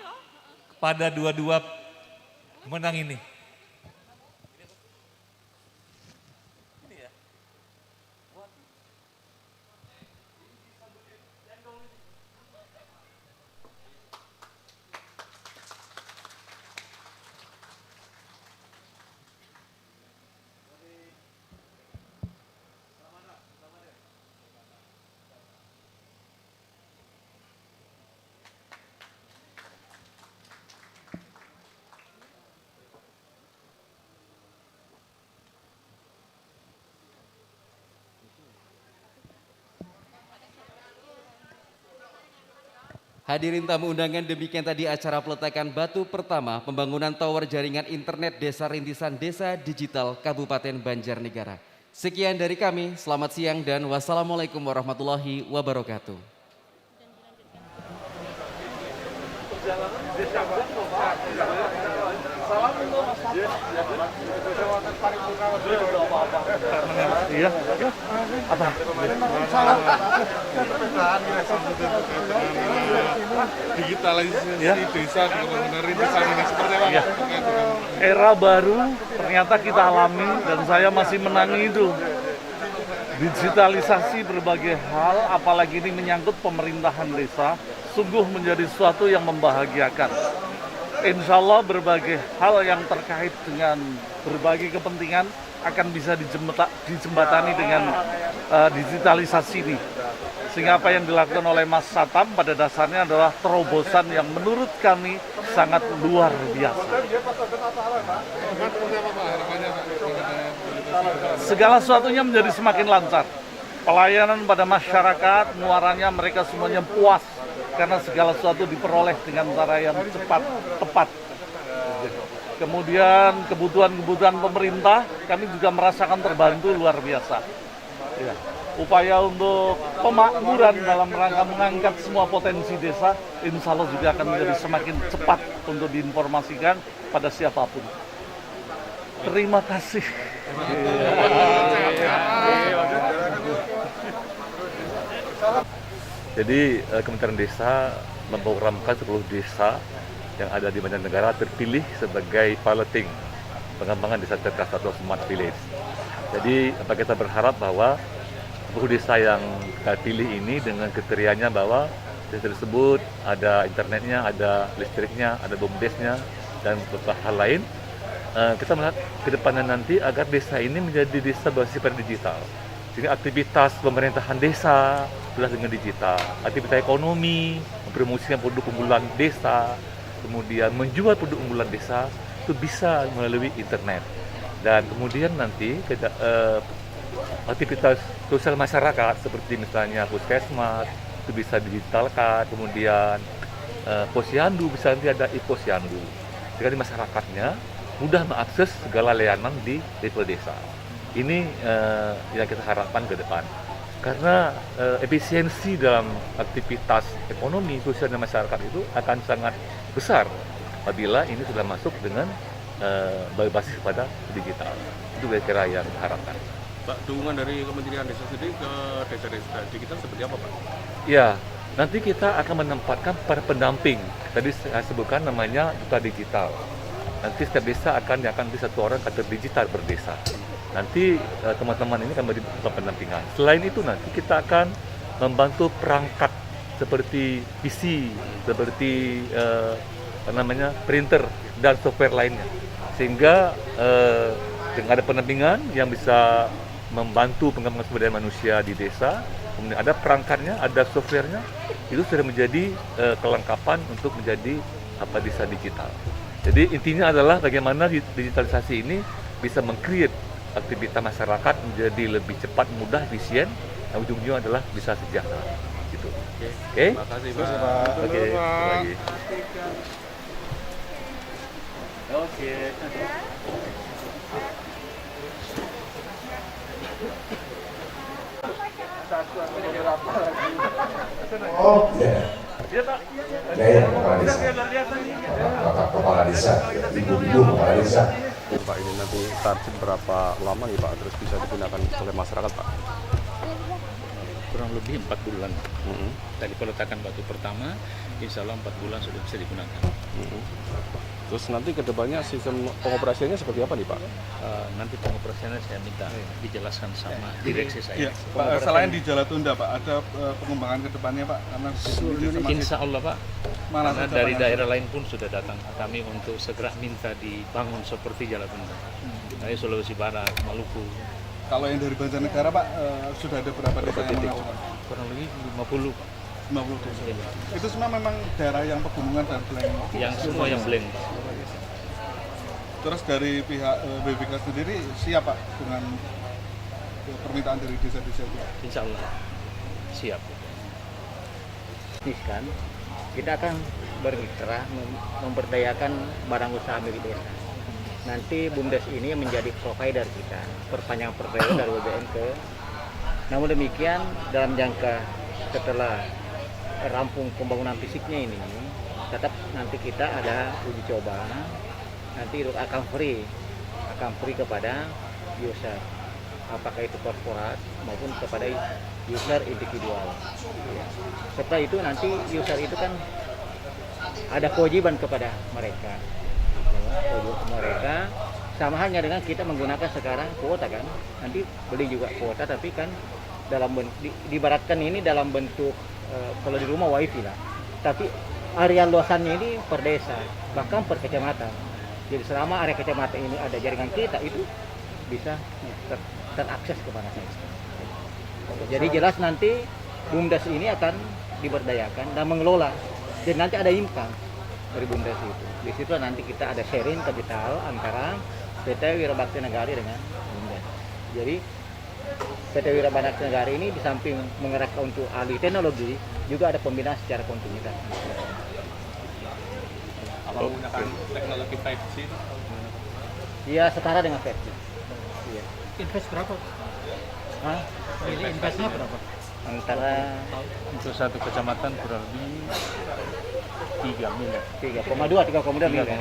pada 22 menang ini. Hadirin tamu undangan, demikian tadi acara peletakan batu pertama pembangunan tower jaringan internet Desa Rintisan Desa Digital Kabupaten Banjarnegara. Sekian dari kami, selamat siang dan wassalamualaikum warahmatullahi wabarakatuh. Iya. Apa? Digitalisasi desa di pembangunan rintisan ini seperti apa? Iya. Era baru ternyata kita alami dan saya masih menangi itu. Digitalisasi berbagai hal, apalagi ini menyangkut pemerintahan desa, sungguh menjadi sesuatu yang membahagiakan. Insya Allah berbagai hal yang terkait dengan berbagai kepentingan akan bisa dijembatani dengan digitalisasi ini. Sehingga apa yang dilakukan oleh Mas Satam pada dasarnya adalah terobosan yang menurut kami sangat luar biasa. Segala sesuatunya menjadi semakin lancar. Pelayanan pada masyarakat, muaranya mereka semuanya puas karena segala sesuatu diperoleh dengan cara yang cepat, tepat. Kemudian kebutuhan-kebutuhan pemerintah kami juga merasakan terbantu luar biasa. Ya. Upaya untuk pemakmuran dalam rangka mengangkat semua potensi desa, insya Allah juga akan menjadi semakin cepat untuk diinformasikan pada siapapun. Terima kasih. Jadi Kementerian Desa memprogramkan 10 desa yang ada di Banjarnegara terpilih sebagai piloting pengembangan desa cerdas atau smart village. Jadi kita berharap bahwa 10 desa yang kita pilih ini dengan kriterianya bahwa desa tersebut ada internetnya, ada listriknya, ada BUMDes-nya, dan beberapa hal lain. Kita melihat ke depannya nanti agar desa ini menjadi desa berbasis pada digital. Jadi aktivitas pemerintahan desa sudah dengan digital, aktivitas ekonomi, mempromosikan produk unggulan desa, kemudian menjual produk unggulan desa itu bisa melalui internet. Dan kemudian nanti aktivitas sosial masyarakat seperti misalnya puskesmas itu bisa digitalkan, kemudian posyandu bisa nanti ada posyandu. Jadi masyarakatnya mudah mengakses segala layanan di level desa. Ini yang kita harapkan ke depan. Karena efisiensi dalam aktivitas ekonomi sosial dan masyarakat itu akan sangat besar apabila ini sudah masuk dengan berbasis pada digital. Itu kira-kira yang diharapkan. Pak, dukungan dari Kementerian Desa sendiri ke desa-desa digital seperti apa, Pak? Ya, nanti kita akan menempatkan para pendamping. Tadi saya sebutkan namanya duta digital. Nanti setiap desa akan bisa satu orang kader digital per desa. Nanti teman-teman ini akan memberi pendampingan. Selain itu nanti kita akan membantu perangkat seperti PC, seperti printer dan software lainnya. Sehingga dengan ada pendampingan yang bisa membantu pengembangan sumber daya manusia di desa, kemudian ada perangkatnya, ada softwarenya, itu sudah menjadi kelengkapan untuk menjadi desa digital. Jadi intinya adalah bagaimana digitalisasi ini bisa meng-create aktivitas masyarakat menjadi lebih cepat, mudah, efisien, dan ujung-ujungnya adalah bisa sejahtera. Gitu. Oke. Terima kasih, Pak. Oke. Lagi. Oke. Oh, ya. Saya kepala desa. Bapak kepala desa, ibu-ibu kepala desa. Pak, ini nanti target berapa lama nih Pak, terus bisa digunakan oleh masyarakat Pak? Kurang lebih 4 bulan. Dari peletakan batu pertama, insya Allah 4 bulan sudah bisa digunakan. Terus nanti kedepannya sistem pengoperasiannya seperti apa nih Pak? Nanti pengoperasiannya saya minta dijelaskan sama direksi saya. Iya, Pak, selain di Jalatunda Pak, ada pengembangan ke depannya Pak? Karena Insya Allah Pak, karena dari daerah lain pun sudah datang kami untuk segera minta dibangun seperti Jalatunda. Dari Sulawesi Barat, Maluku. Kalau yang dari Banjarnegara Pak, sudah ada berapa desa yang mengajukan? Kurang lebih 50. 50 desa. Itu semua memang daerah yang pegunungan dan blank. Yang semua yang blank. Terus dari pihak BPK sendiri siap Pak dengan permintaan dari desa-desa itu? Insya Allah siap. Ini kan kita akan bermitra memberdayakan barang usaha milik desa. Nanti BUMDes ini menjadi provider kita, perpanjangan provider dari BBM ke. Namun demikian dalam jangka setelah rampung pembangunan fisiknya ini, tetap nanti kita ada uji coba, nanti itu akan free kepada user, apakah itu korporat maupun kepada user individual. Setelah itu nanti user itu kan ada kewajiban kepada mereka. Sama halnya dengan kita menggunakan sekarang kuota kan, nanti beli juga kuota tapi kan dalam dibaratkan ini dalam bentuk kalau di rumah wifi lah, tapi area luasannya ini per desa bahkan per kecamatan. Jadi selama area kecamatan ini ada jaringan kita itu bisa terakses kemana saja. Jadi jelas nanti BUMDes ini akan diberdayakan dan mengelola, jadi nanti ada income dari BUMDes itu. Di situ nanti kita ada sharing kapital antara PT Wirabakti Negari dengan BUMDes. Jadi PT Wirabakti Negari ini di samping mengerahkan untuk ahli teknologi, juga ada pembinaan secara kontinuitas. Apa menggunakan teknologi 5G? Iya, setara dengan 5G. Iya. Invest berapa? Hah? Ini investnya berapa? Antara Untuk satu kecamatan kurang lebih 3 miliar. 3,2 miliar.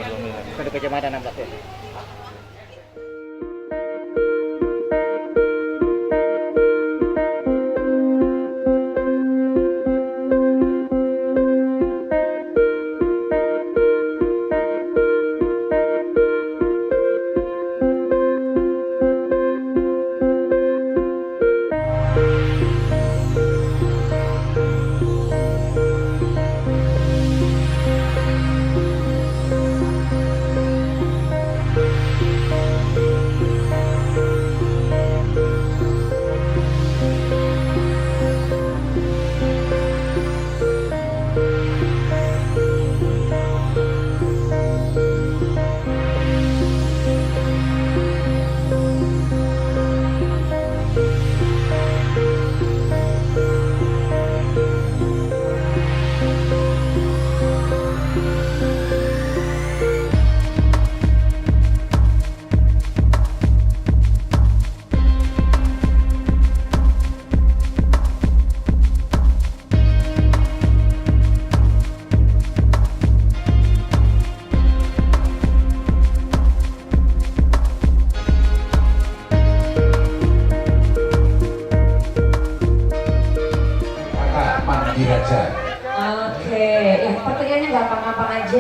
Satu kecamatan 16 desa.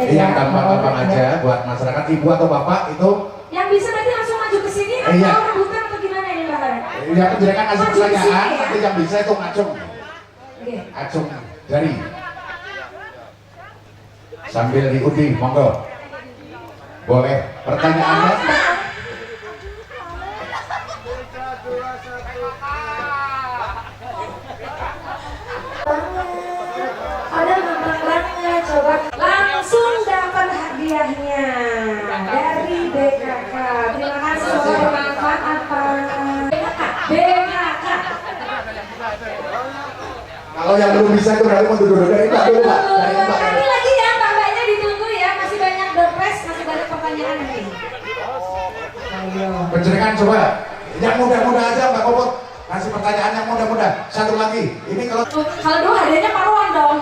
Yang gampang-gampang aja buat masyarakat, ibu atau bapak itu yang bisa nanti langsung maju ke sini atau rebutan atau gimana ini Mbak Hara? Ya penjelakan ngasih pertanyaan, nanti yang bisa itu ngacung acung jari sambil diundi, monggo boleh pertanyaannya. Coba langsung dapat hadiahnya dari BKK. Terima kasih. Bermanfaat apa? BKK. Kalau yang belum bisa itu berarti mau duduk dari Mbak dulu Pak. Nanti lagi ya Mbak-mbaknya ditunggu ya. Masih banyak doorpress, masih banyak pertanyaan nanti. Ayo. Pencerekan coba. Yang mudah-mudah aja Mbak Kopot. Kasih pertanyaan yang mudah-mudah. Satu lagi. Ini kalau dulu hadiahnya paruan dong.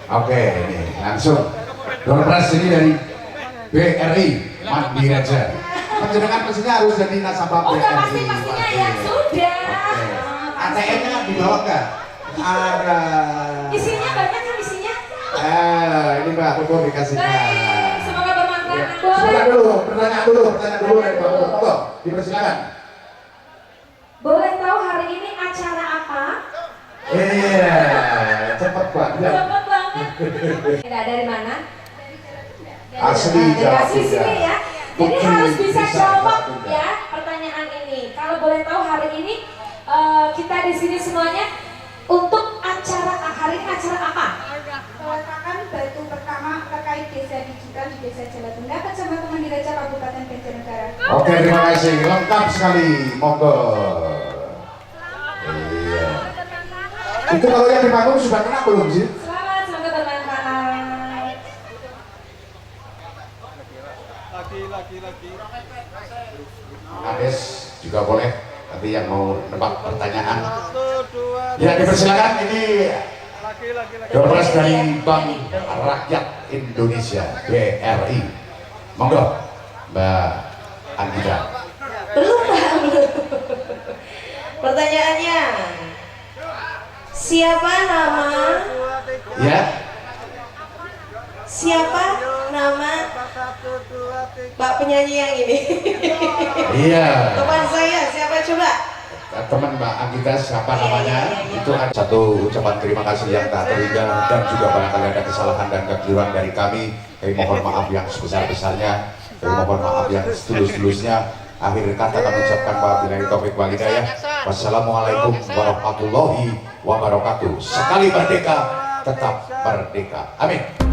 Oke, ini langsung doorpress ini dari BRI Mandiri aja. Penjenengan pastinya harus jadi nasabah BRI. Udah pastinya ya, sudah. ATM-nya dibawa nggak? Ada. Isinya banyak kan isinya? Ini Mbak Kopot dikasihkan. Baik, semoga bermanfaat. Sebentar dulu, pertanyaan dulu dari Mbak Kopot. Monggo, dipersilakan. Boleh tahu hari ini acara apa? Iya, cepet banget. Cepet banget. Tidak dari mana? Asli Jawa sini ya. Jadi harus bisa jawab ya pertanyaan ini. Kalau boleh tahu hari ini kita di sini semuanya untuk acara hari ini acara apa? Peletakan batu pertama terkait desa digital di Desa Jalatunda, Kecamatan Mandiraja, Kabupaten Banjarnegara. Oke, terima kasih. Lengkap sekali. Monggo. Iya. Itu kalau yang di panggung sudah kena belum sih? Selamat. Ades juga boleh, nanti yang mau nebak pertanyaan. Ya, dipersilakan, ini door prize dari Bank Rakyat Indonesia BRI. Monggo Mbak Anggita. Belum Pak, belum. Pertanyaannya, siapa nama? Ya. Siapa nama Pak penyanyi yang ini? Iya. Teman saya, siapa coba? Teman Mbak Anggita siapa namanya? Itu ada satu ucapan terima kasih yang tak terhingga, dan juga barangkali ada kesalahan dan kekeliruan dari kami. Kami mohon maaf yang sebesar-besarnya. Kami mohon maaf yang setulus-tulusnya. Akhir kata kami ucapkan wabillahi taufik wal hidayah. Wassalamualaikum warahmatullahi wabarakatuh. Sekali merdeka, tetap merdeka. Amin.